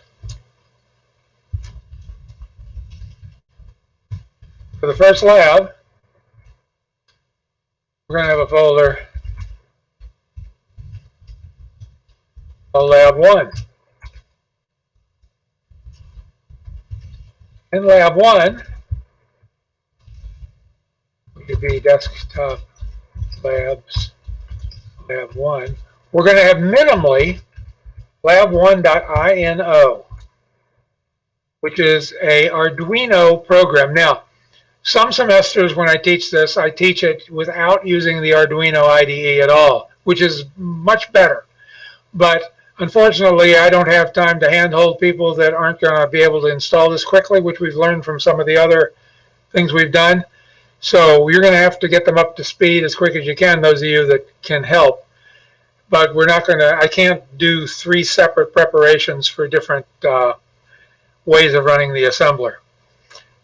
for the first lab, we're going to have a folder called Lab 1. In Lab 1, it could be Desktop Labs, Lab 1. We're going to have minimally lab1.ino, which is a Arduino program. Now, some semesters when I teach this, I teach it without using the Arduino IDE at all, which is much better. But unfortunately, I don't have time to handhold people that aren't going to be able to install this quickly, which we've learned from some of the other things we've done. So you're going to have to get them up to speed as quick as you can, those of you that can help. But we're not going to, I can't do 3 separate preparations for different ways of running the assembler.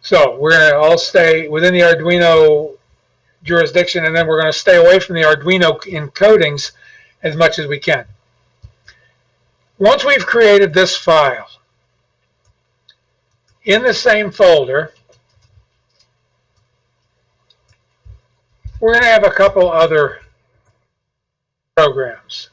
So we're going to all stay within the Arduino jurisdiction, and then we're going to stay away from the Arduino encodings as much as we can. Once we've created this file, in the same folder, we're going to have a couple other programs.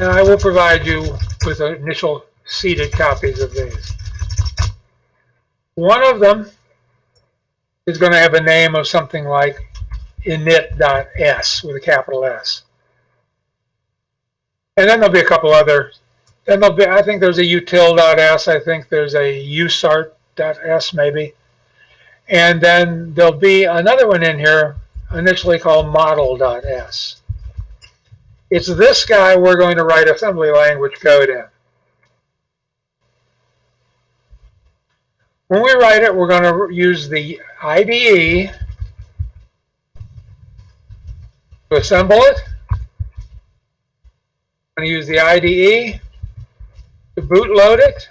And I will provide you with initial seeded copies of these. One of them is going to have a name of something like init.s with a capital S. And then there'll be a couple other, then there'll be, I think there's a util.s, I think there's a usart.s maybe. And then there'll be another one in here initially called model.s. It's this guy we're going to write assembly language code in. When we write it, we're going to use the IDE to assemble it. I'm going to use the IDE to bootload it.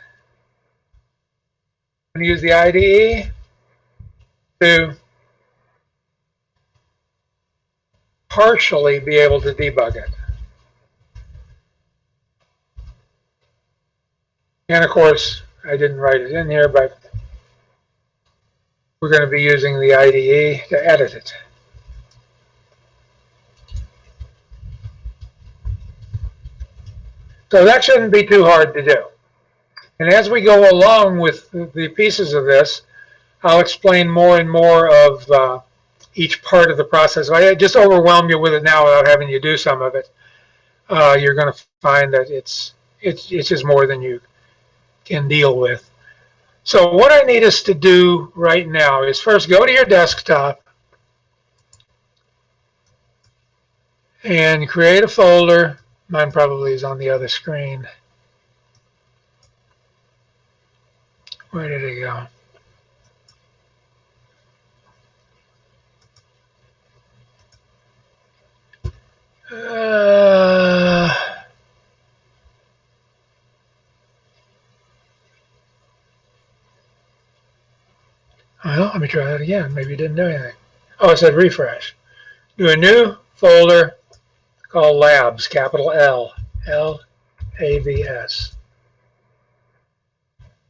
I'm going to use the IDE to partially be able to debug it. And of course, I didn't write it in here, but we're going to be using the IDE to edit it. So that shouldn't be too hard to do. And as we go along with the pieces of this, I'll explain more and more of each part of the process. If I just overwhelm you with it now without having you do some of it, you're going to find that it's it's just more than you can deal with. So what I need us to do right now is first go to your desktop and create a folder. Mine probably is on the other screen. Where did it go? Well, let me try that again. Maybe it didn't do anything. Oh, it said refresh. Do a new folder called Labs, capital L, L-A-B-S.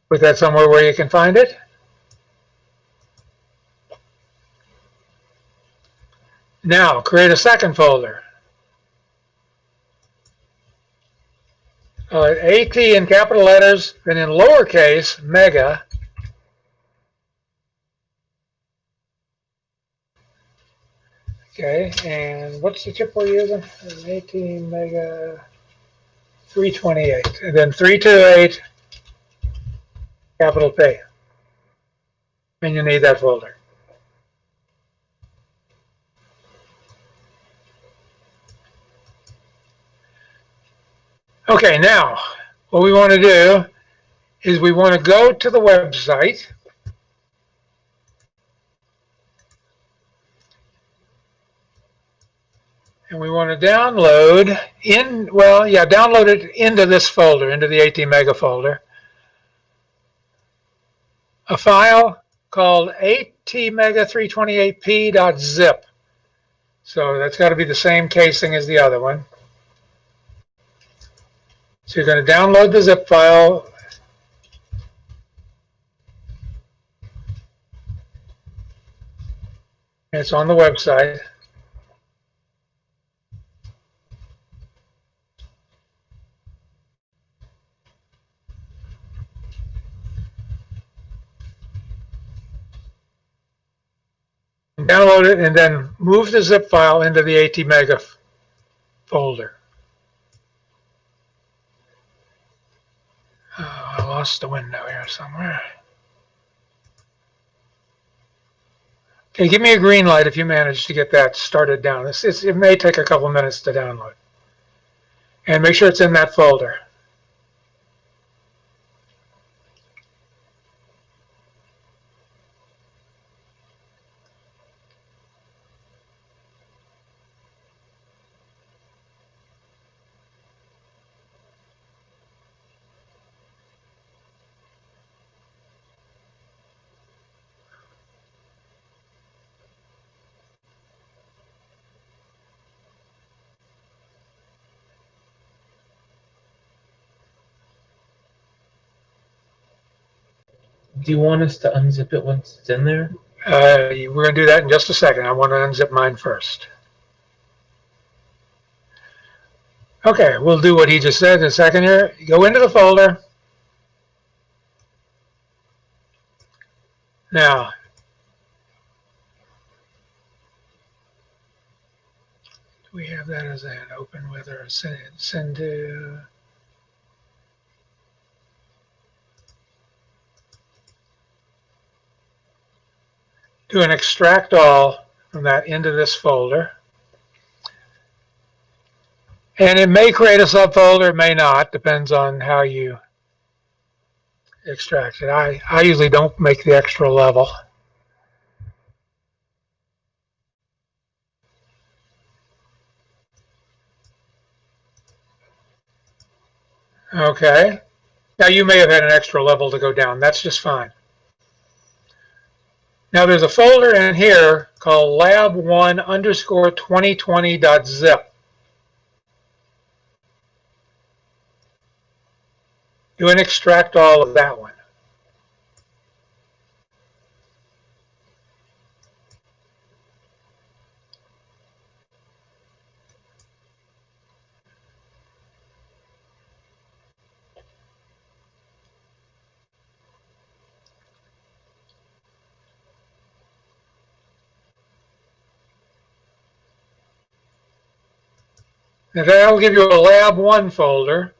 Put that somewhere where you can find it. Now, create a second folder. AT in capital letters, then in lowercase, mega. Okay, and what's the chip we're using? 18 mega 328. And then 328, capital P. And you need that folder. Okay, now, what we want to do is we want to go to the website. And we want to download download it into this folder, into the 18 mega folder, a file called atmega328p.zip. So that's got to be the same casing as the other one. So you're going to download the zip file. It's on the website. Download it and then move the zip file into the ATmega folder. Oh, I lost the window here somewhere. Okay, give me a green light if you manage to get that started down. It may take a couple minutes to download. And make sure it's in that folder. Do you want us to unzip it once it's in there? We're going to do that in just a second. I want to unzip mine first. Okay, we'll do what he just said in a second here. Go into the folder. Now, do we have that as an open with or send to? Do an extract all from that into this folder. And it may create a subfolder, it may not, depends on how you extract it. I usually don't make the extra level. Okay. Now you may have had an extra level to go down. That's just fine. Now there's a folder in here called lab1_2020.zip. Do an extract all of that one. And that'll give you a lab1 folder.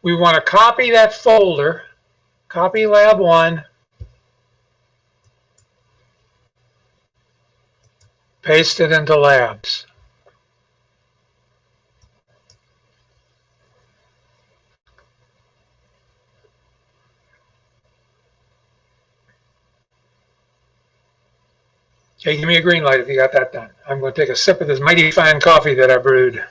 we want to copy that folder, copy lab 1, paste it into labs. Okay, give me a green light if you got that done. I'm going to take a sip of this mighty fine coffee that I brewed.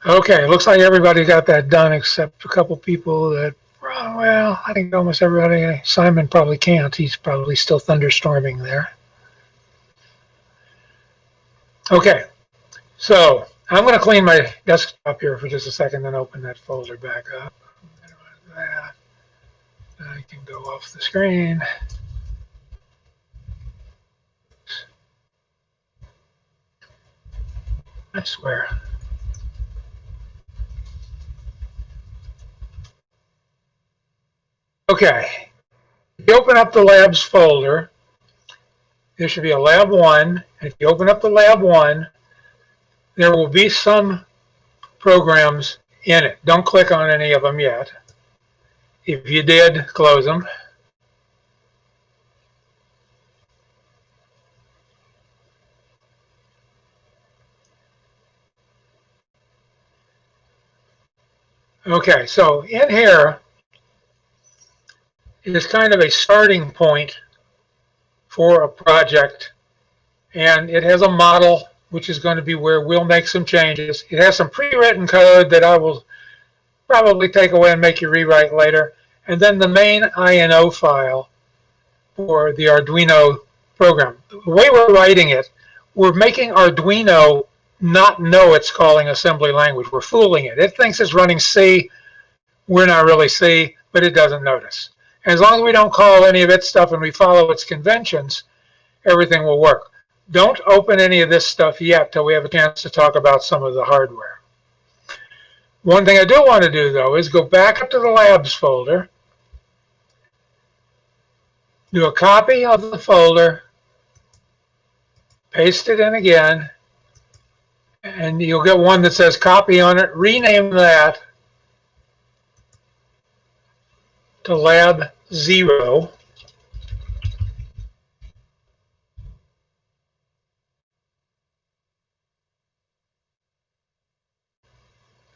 Okay, looks like everybody got that done except a couple people that, well, I think almost everybody. Simon probably can't. He's probably still thunderstorming there. Okay, so I'm going to clean my desktop here for just a second and open that folder back up. That. I can go off the screen. I swear. Okay, if you open up the labs folder, there should be a lab 1. And if you open up the lab 1, there will be some programs in it. Don't click on any of them yet. If you did, close them. Okay, so in here is kind of a starting point for a project, and it has a model, which is going to be where we'll make some changes. It has some pre-written code that I will probably take away and make you rewrite later, and then the main INO file for the Arduino program. The way we're writing it, we're making Arduino not know it's calling assembly language. We're fooling it. It thinks it's running C. We're not really C, but it doesn't notice. And as long as we don't call any of its stuff and we follow its conventions, everything will work. Don't open any of this stuff yet till we have a chance to talk about some of the hardware. One thing I do want to do, though, is go back up to the labs folder, do a copy of the folder, paste it in again, and you'll get one that says copy on it. Rename that to lab 0.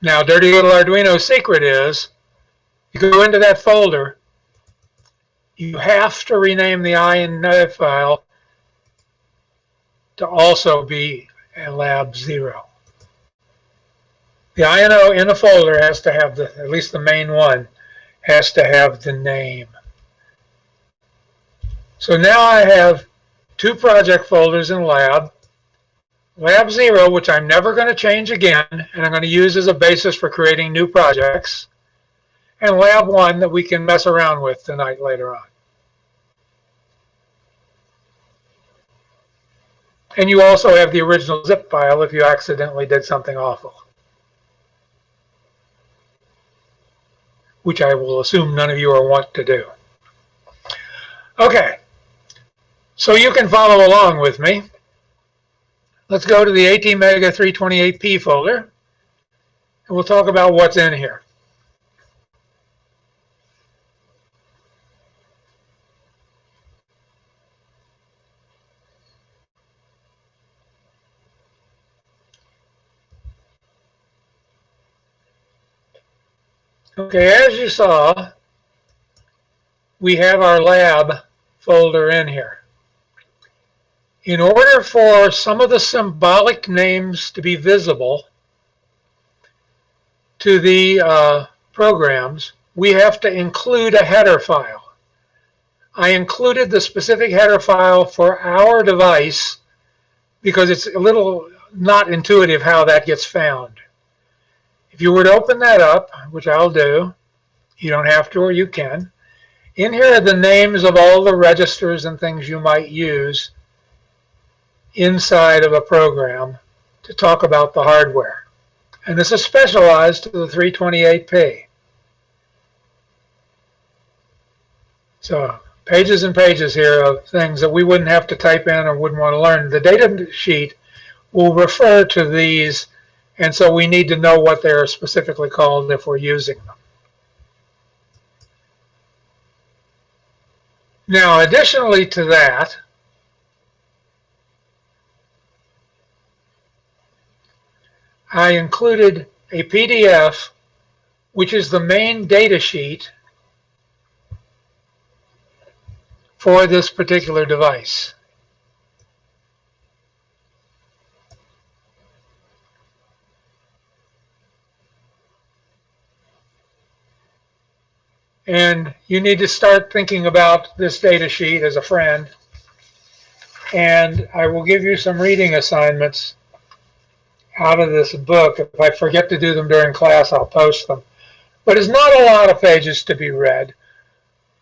Now, dirty little Arduino secret is, you go into that folder, you have to rename the INO file to also be a lab 0. The INO in the folder has to have, at least the main one, has to have the name. So now I have 2 project folders in lab. Lab 0, which I'm never going to change again, and I'm going to use as a basis for creating new projects. And lab 1 that we can mess around with tonight later on. And you also have the original zip file if you accidentally did something awful, which I will assume none of you are want to do. Okay, so you can follow along with me. Let's go to the ATmega 328P folder, and we'll talk about what's in here. Okay, as you saw, we have our lab folder in here. In order for some of the symbolic names to be visible to the programs, we have to include a header file. I included the specific header file for our device because it's a little not intuitive how that gets found. If you were to open that up, which I'll do, you don't have to or you can, In here are the names of all the registers and things you might use inside of a program to talk about the hardware. And this is specialized to the 328P. So pages and pages here of things that we wouldn't have to type in or wouldn't want to learn. The data sheet will refer to these, and so we need to know what they're specifically called if we're using them. Now, additionally to that, I included a PDF, which is the main data sheet for this particular device. And you need to start thinking about this data sheet as a friend. And I will give you some reading assignments out of this book. If I forget to do them during class, I'll post them. But it's not a lot of pages to be read,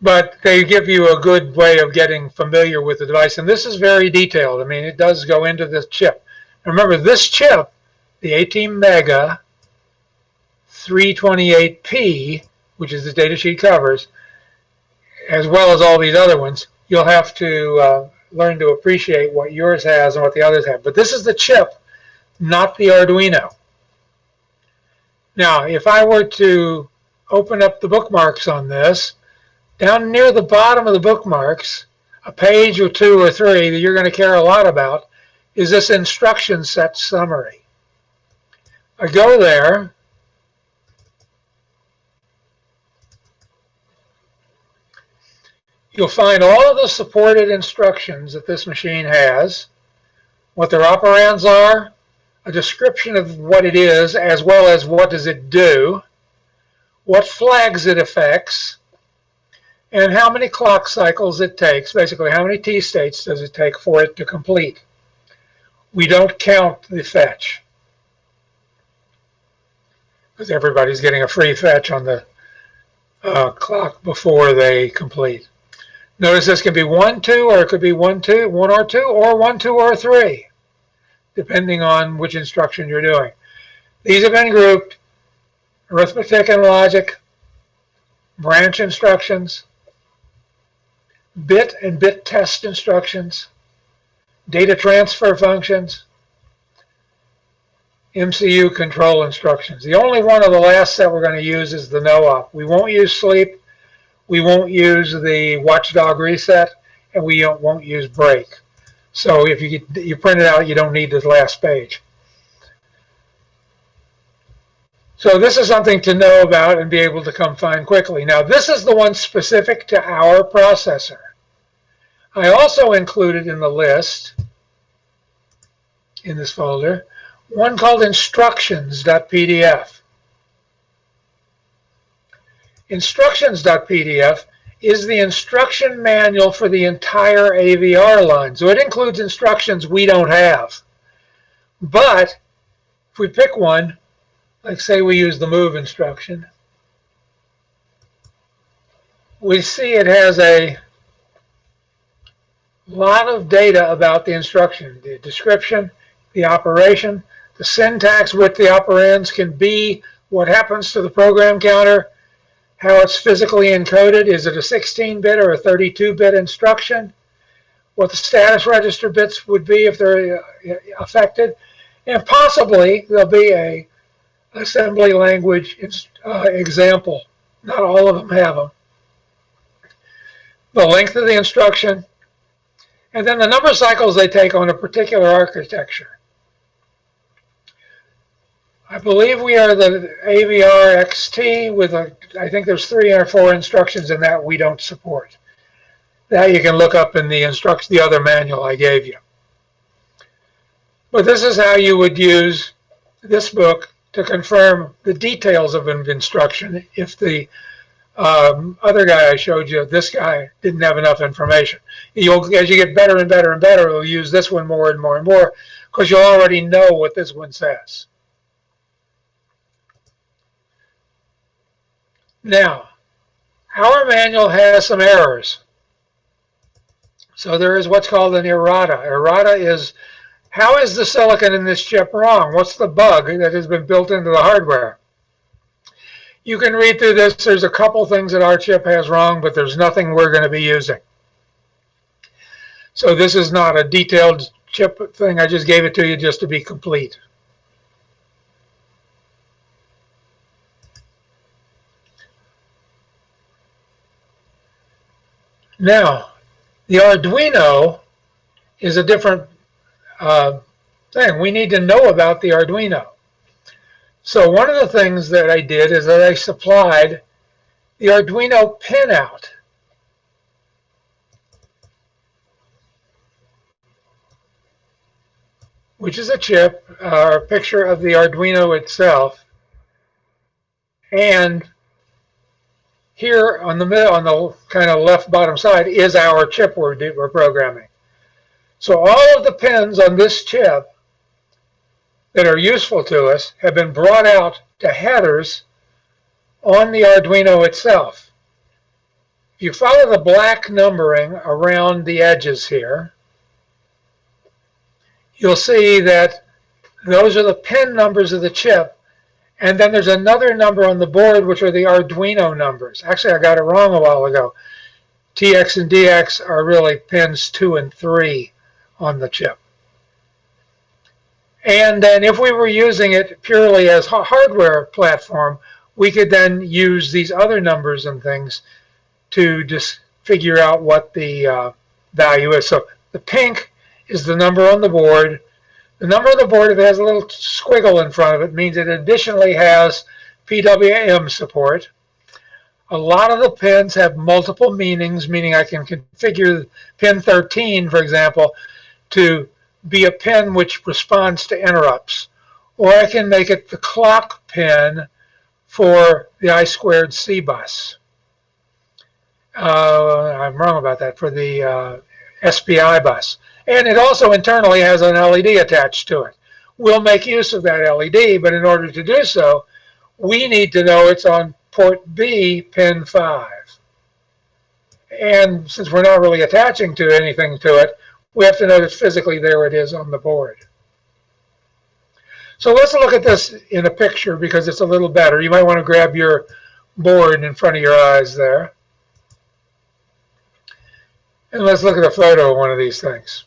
but they give you a good way of getting familiar with the device. And this is very detailed. I mean, it does go into the chip. Remember, this chip, the 18 mega 328P, which is the data sheet covers, as well as all these other ones, you'll have to learn to appreciate what yours has and what the others have. But this is the chip, not the Arduino. Now, if I were to open up the bookmarks on this, down near the bottom of the bookmarks, a page or two or three that you're going to care a lot about is this instruction set summary. I go there, you'll find all of the supported instructions that this machine has, what their operands are, a description of what it is, as well as what does it do, what flags it affects, and how many clock cycles it takes, basically how many T-states does it take for it to complete. We don't count the fetch, because everybody's getting a free fetch on the clock before they complete. Notice this can be 1, 2, or it could be 1, 2, 1 or 2, or 1, 2, or 3, depending on which instruction you're doing. These have been grouped: arithmetic and logic, branch instructions, bit and bit test instructions, data transfer functions, MCU control instructions. The only one of the last set we're going to use is the no-op. We won't use sleep, we won't use the watchdog reset, and we won't use break. So if you print it out, you don't need this last page. So this is something to know about and be able to come find quickly. Now, this is the one specific to our processor. I also included in the list, in this folder, one called instructions.pdf. Instructions.pdf is the instruction manual for the entire AVR line. So it includes instructions we don't have. But if we pick one, like say we use the move instruction, we see it has a lot of data about the instruction, the description, the operation, the syntax with the operands can be, what happens to the program counter, how it's physically encoded, is it a 16-bit or a 32-bit instruction, what the status register bits would be if they're affected, and possibly there'll be a assembly language example. Not all of them have them. The length of the instruction, and then the number of cycles they take on a particular architecture. I believe we are the AVR XT with I think there's 3 or 4 instructions in that we don't support. That you can look up in the other manual I gave you. But this is how you would use this book to confirm the details of an instruction if the other guy I showed you, this guy, didn't have enough information. As you get better and better and better, you'll use this one more and more and more because you'll already know what this one says. Now, Our manual has some errors. So there is what's called an errata. Errata is, how is the silicon in this chip wrong? What's the bug that has been built into the hardware? You can read through this. There's a couple things that our chip has wrong, but there's nothing we're going to be using. So this is not a detailed chip thing. I just gave it to you just to be complete. Now, the Arduino is a different thing. We need to know about the Arduino. So one of the things that I did is that I supplied the Arduino pinout. Which is a chip, or a picture of the Arduino itself. And here on the kind of left bottom side is our chip we're programming. So all of the pins on this chip that are useful to us have been brought out to headers on the Arduino itself. If you follow the black numbering around the edges here, you'll see that those are the pin numbers of the chip. And then there's another number on the board, which are the Arduino numbers. Actually, I got it wrong a while ago. TX and DX are really pins 2 and 3 on the chip. And then if we were using it purely as a hardware platform, we could then use these other numbers and things to just figure out what the value is. So the pink is the number on the board. The number on the board, if it has a little squiggle in front of it, means it additionally has PWM support. A lot of the pins have multiple meanings, meaning I can configure pin 13, for example, to be a pin which responds to interrupts. Or I can make it the clock pin for the I2C bus. I'm wrong about that, for the SPI bus. And it also internally has an LED attached to it. We'll make use of that LED, but in order to do so, we need to know it's on port B, pin 5. And since we're not really attaching to anything to it, we have to know that physically there it is on the board. So let's look at this in a picture because it's a little better. You might want to grab your board in front of your eyes there. And let's look at a photo of one of these things.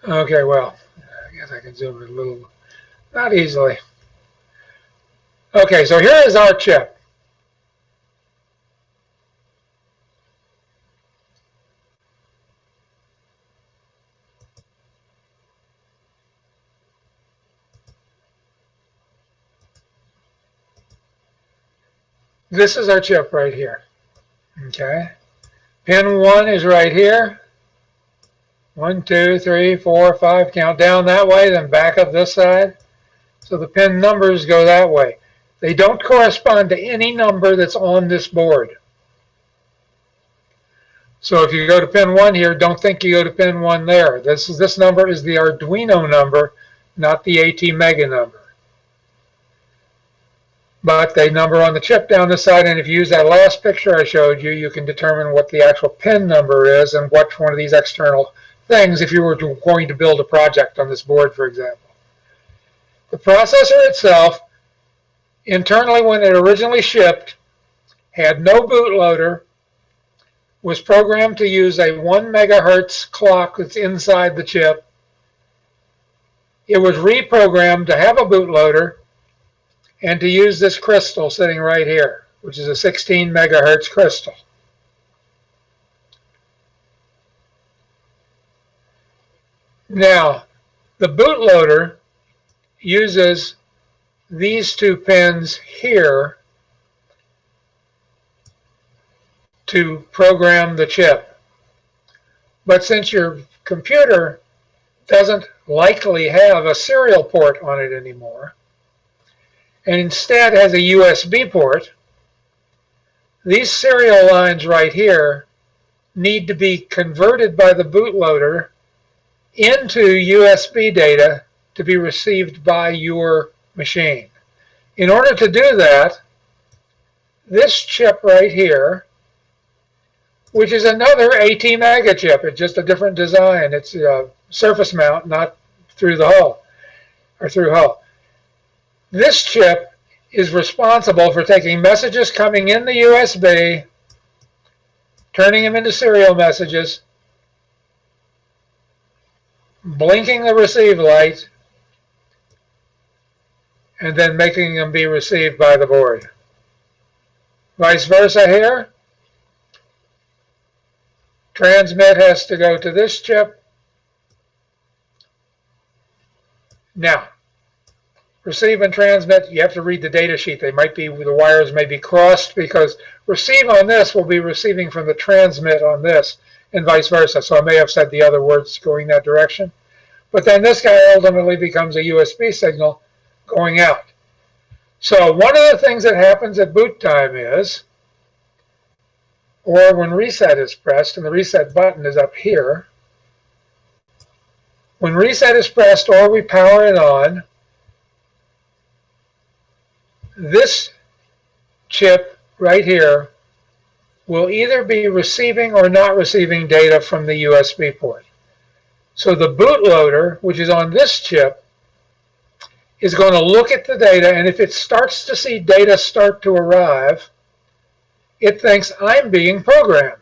Okay, well, I guess I can zoom in a little, not easily. Okay, so here is our chip. This is our chip right here. Okay, pin 1 is right here. 1, 2, 3, 4, 5. Count down that way, then back up this side. So the pin numbers go that way. They don't correspond to any number that's on this board. So if you go to pin 1 here, don't think you go to pin 1 there. This number is the Arduino number, not the ATmega number. But they number on the chip down this side, and if you use that last picture I showed you, you can determine what the actual pin number is and what one of these external things if you were going to build a project on this board, for example. The processor itself, internally when it originally shipped, had no bootloader, was programmed to use a 1 megahertz clock that's inside the chip. It was reprogrammed to have a bootloader and to use this crystal sitting right here, which is a 16 megahertz crystal. Now, the bootloader uses these 2 pins here to program the chip. But since your computer doesn't likely have a serial port on it anymore, and instead has a USB port, these serial lines right here need to be converted by the bootloader into USB data to be received by your machine. In order to do that, this chip right here, which is another AT-Mega chip, it's just a different design. It's a surface mount, not through the hull, or through hull. This chip is responsible for taking messages coming in the USB, turning them into serial messages, blinking the receive light, and then making them be received by the board. Vice versa here. Transmit has to go to this chip. Now, receive and transmit, you have to read the data sheet. The wires may be crossed because receive on this will be receiving from the transmit on this, and vice versa. So I may have said the other words going that direction. But then this guy ultimately becomes a USB signal going out. So one of the things that happens at boot time is, or when reset is pressed, and the reset button is up here, when reset is pressed or we power it on, this chip right here will either be receiving or not receiving data from the USB port. So the bootloader, which is on this chip, is going to look at the data, and if it starts to see data start to arrive, it thinks I'm being programmed.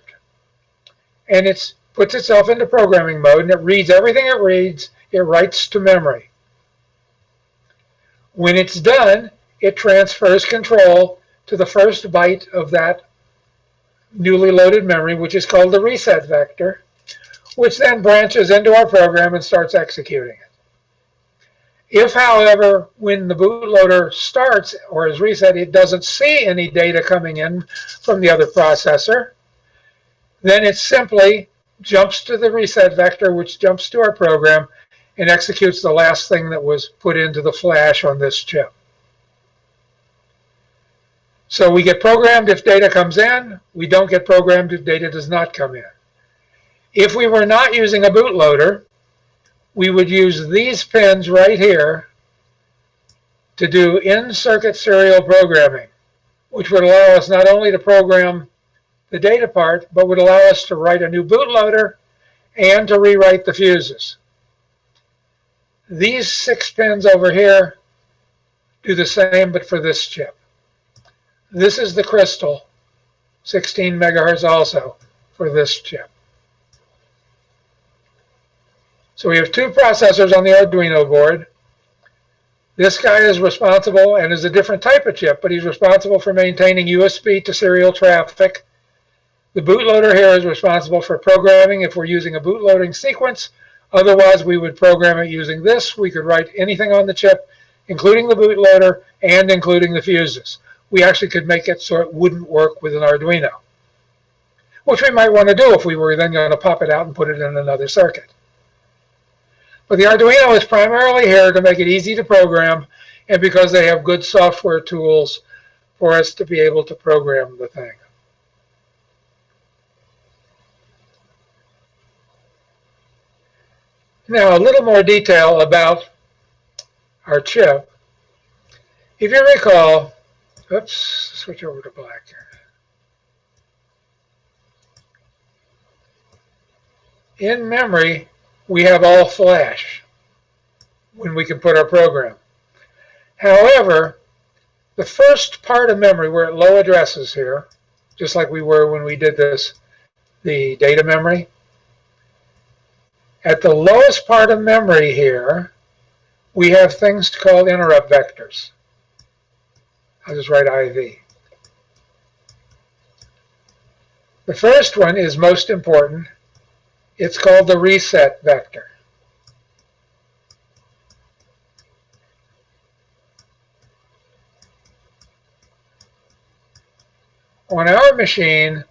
And it puts itself into programming mode, and it reads everything it reads, it writes to memory. When it's done, it transfers control to the first byte of that newly loaded memory, which is called the reset vector, which then branches into our program and starts executing it. If, however, when the bootloader starts or is reset, it doesn't see any data coming in from the other processor, then it simply jumps to the reset vector, which jumps to our program and executes the last thing that was put into the flash on this chip. So we get programmed if data comes in. We don't get programmed if data does not come in. If we were not using a bootloader, we would use these pins right here to do in-circuit serial programming, which would allow us not only to program the data part, but would allow us to write a new bootloader and to rewrite the fuses. These 6 pins over here do the same, but for this chip. This is the crystal, 16 megahertz also for this chip. So we have 2 processors on the Arduino board. This guy is responsible, and is a different type of chip, but he's responsible for maintaining USB to serial traffic. The bootloader here is responsible for programming if we're using a bootloading sequence. Otherwise, we would program it using this. We could write anything on the chip, including the bootloader and including the fuses. We actually could make it so it wouldn't work with an Arduino, which we might want to do if we were then going to pop it out and put it in another circuit. But the Arduino is primarily here to make it easy to program, and because they have good software tools for us to be able to program the thing. Now, a little more detail about our chip. If you recall, oops, switch over to black here. In memory, we have all flash when we can put our program. However, the first part of memory, we're at low addresses here, just like we were when we did this, the data memory. At the lowest part of memory here, we have things called interrupt vectors. I'll just write IV. The first one is most important. It's called the reset vector. On our machine,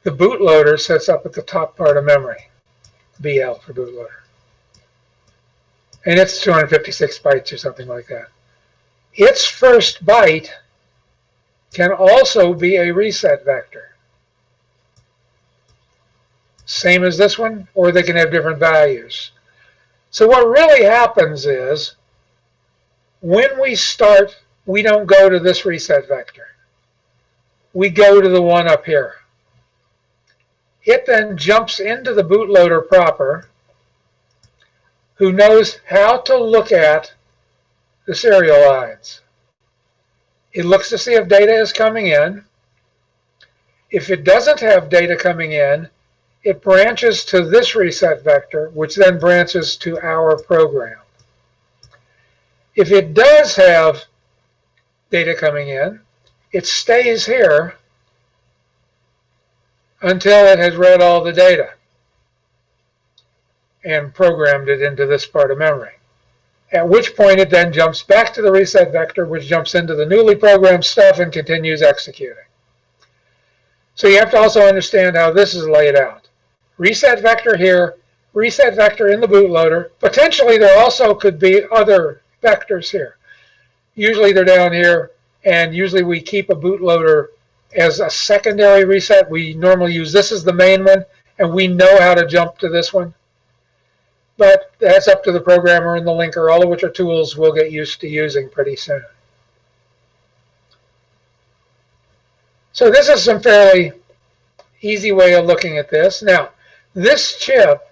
the bootloader sits up at the top part of memory, BL for bootloader. And it's 256 bytes or something like that. Its first byte can also be a reset vector. same as this one, or they can have different values. So what really happens is, when we start, we don't go to this reset vector. We go to the one up here. It then jumps into the bootloader proper, who knows how to look at the serial lines. It looks to see if data is coming in. If it doesn't have data coming in, it branches to this reset vector, which then branches to our program. If it does have data coming in, it stays here until it has read all the data and programmed it into this part of memory. At which point it then jumps back to the reset vector, which jumps into the newly programmed stuff and continues executing. So you have to also understand how this is laid out. Reset vector here, reset vector in the bootloader. Potentially there also could be other vectors here. Usually they're down here, and usually we keep a bootloader as a secondary reset. We normally use this as the main one, and we know how to jump to this one. But that's up to the programmer and the linker, all of which are tools we'll get used to using pretty soon. So this is some fairly easy way of looking at this. Now, this chip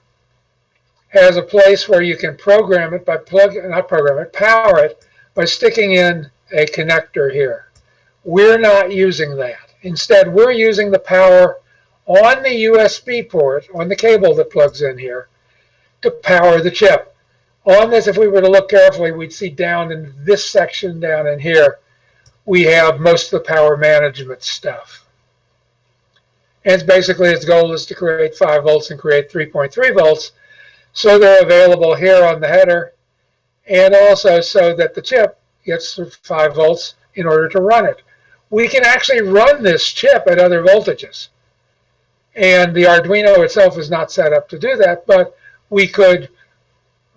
has a place where you can program it by power it by sticking in a connector here. We're not using that. Instead, we're using the power on the USB port, on the cable that plugs in here, to power the chip. On this, if we were to look carefully, we'd see down in this section down in here, we have most of the power management stuff. And basically its goal is to create 5 volts and create 3.3 volts. So they're available here on the header, and also so that the chip gets 5 volts in order to run it. We can actually run this chip at other voltages. And the Arduino itself is not set up to do that, but we could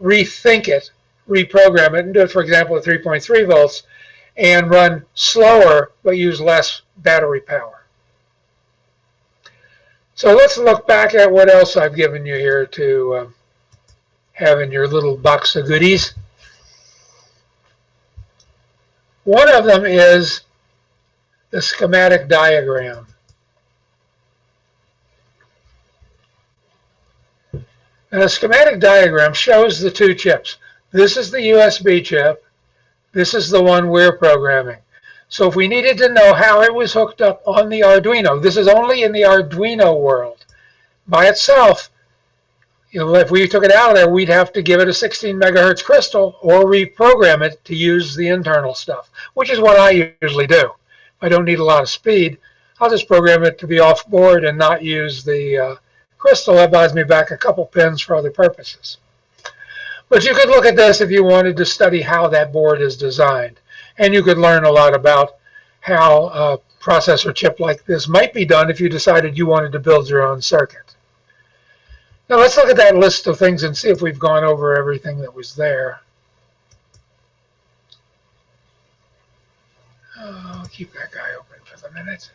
rethink it, reprogram it, and do it, for example, at 3.3 volts, and run slower, but use less battery power. So let's look back at what else I've given you here to have in your little box of goodies. One of them is the schematic diagram. And the schematic diagram shows the two chips. This is the USB chip. This is the one we're programming. So if we needed to know how it was hooked up on the Arduino, this is only in the Arduino world. By itself, if we took it out of there, we'd have to give it a 16 megahertz crystal or reprogram it to use the internal stuff, which is what I usually do. If I don't need a lot of speed, I'll just program it to be off board and not use the crystal. That buys me back a couple pins for other purposes. But you could look at this if you wanted to study how that board is designed. And you could learn a lot about how a processor chip like this might be done if you decided you wanted to build your own circuit. Now let's look at that list of things and see if we've gone over everything that was there. I'll keep that guy open for the minute.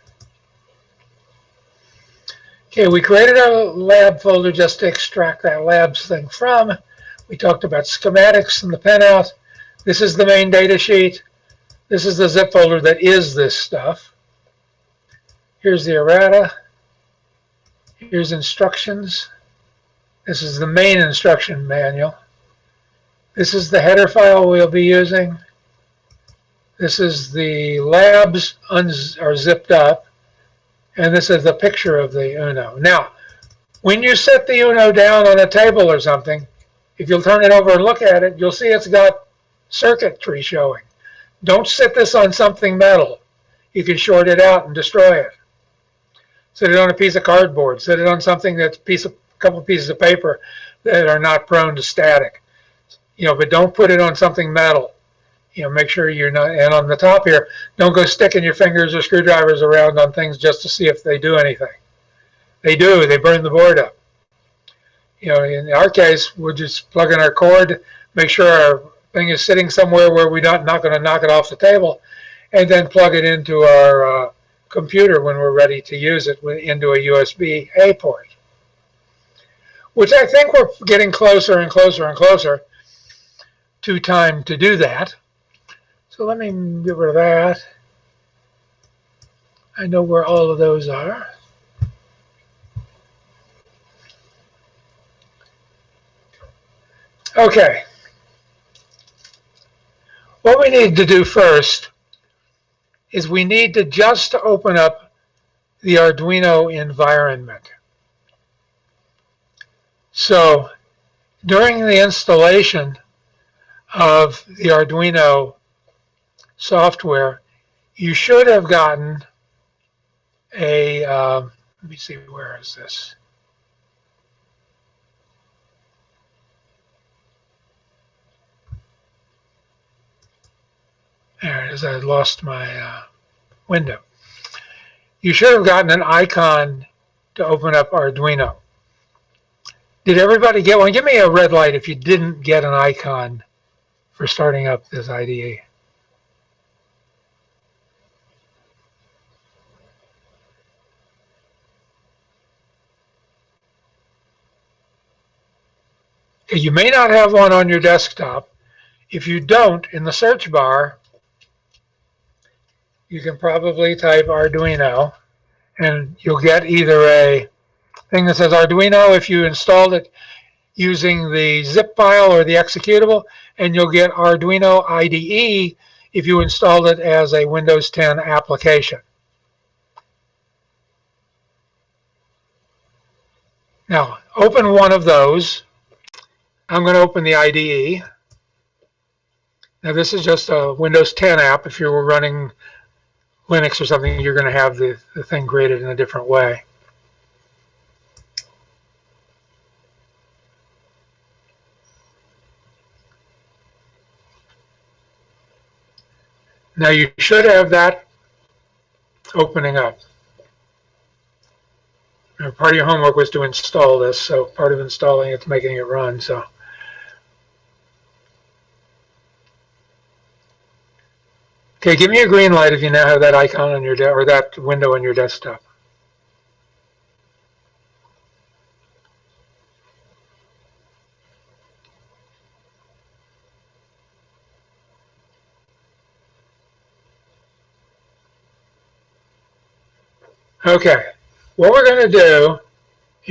Okay, we created a lab folder just to extract that labs thing from. We talked about schematics and the pinout. This is the main data sheet. This is the zip folder that is this stuff. Here's the errata. Here's instructions. This is the main instruction manual. This is the header file we'll be using. This is the labs are zipped up. And this is the picture of the Uno. Now, when you set the Uno down on a table or something, if you'll turn it over and look at it, you'll see it's got circuitry showing. Don't set this on something metal. You can short it out and destroy it. Set it on a piece of cardboard. Set it on something that's a couple pieces of paper that are not prone to static. But don't put it on something metal. Make sure you're not, and on the top here, don't go sticking your fingers or screwdrivers around on things just to see if they do anything. They do, they burn the board up. In our case, we're just plugging our cord, make sure our thing is sitting somewhere where we're not going to knock it off the table, and then plug it into our computer when we're ready to use it into a USB-A port. which I think we're getting closer and closer and closer to time to do that. So let me get rid of that. I know where all of those are. Okay. What we need to do first is we need to just open up the Arduino environment. So during the installation of the Arduino software, you should have gotten a, let me see, where is this? There it is, I lost my window. You should have gotten an icon to open up Arduino. Did everybody get one? Give me a red light if you didn't get an icon for starting up this IDE. Okay, you may not have one on your desktop. If you don't, in the search bar, you can probably type Arduino, and you'll get either a thing that says Arduino if you installed it using the zip file or the executable, and you'll get Arduino Ide if you installed it as a Windows 10 application. Now, open one of those. I'm going to open the IDE. Now, this is just a Windows 10 app. If you were running Linux or something, you're going to have the thing created in a different way. Now, you should have that opening up. Now, part of your homework was to install this, so part of installing it's making it run. So, okay, give me a green light if you now have that icon on your or that window on your desktop. Okay, what we're going to do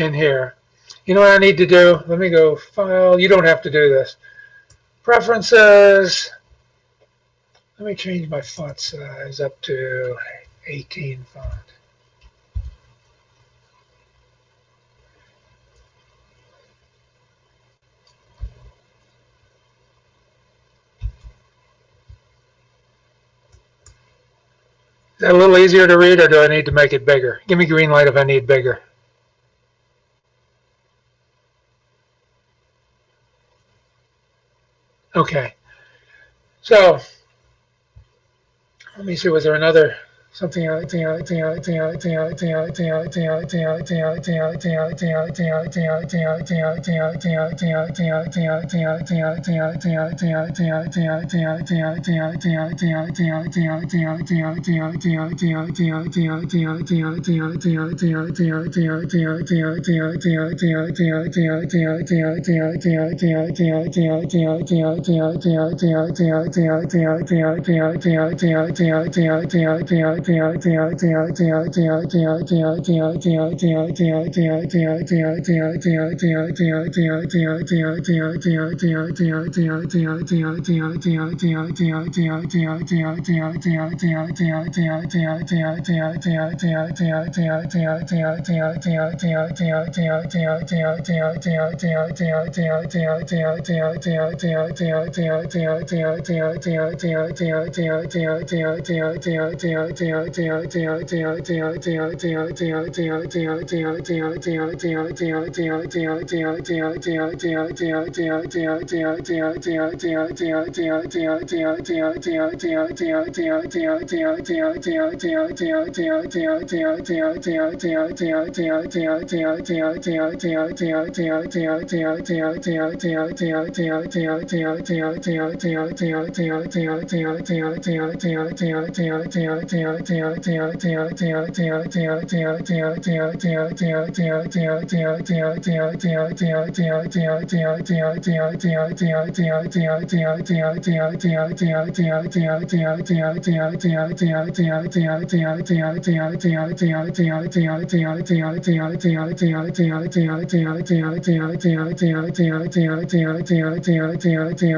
in here, you know what I need to do? Let me go File. You don't have to do this. Preferences. Let me change my font size up to 18 font. Is that a little easier to read, or do I need to make it bigger? Give me green light if I need bigger. Okay. So, let me see, was there another something else?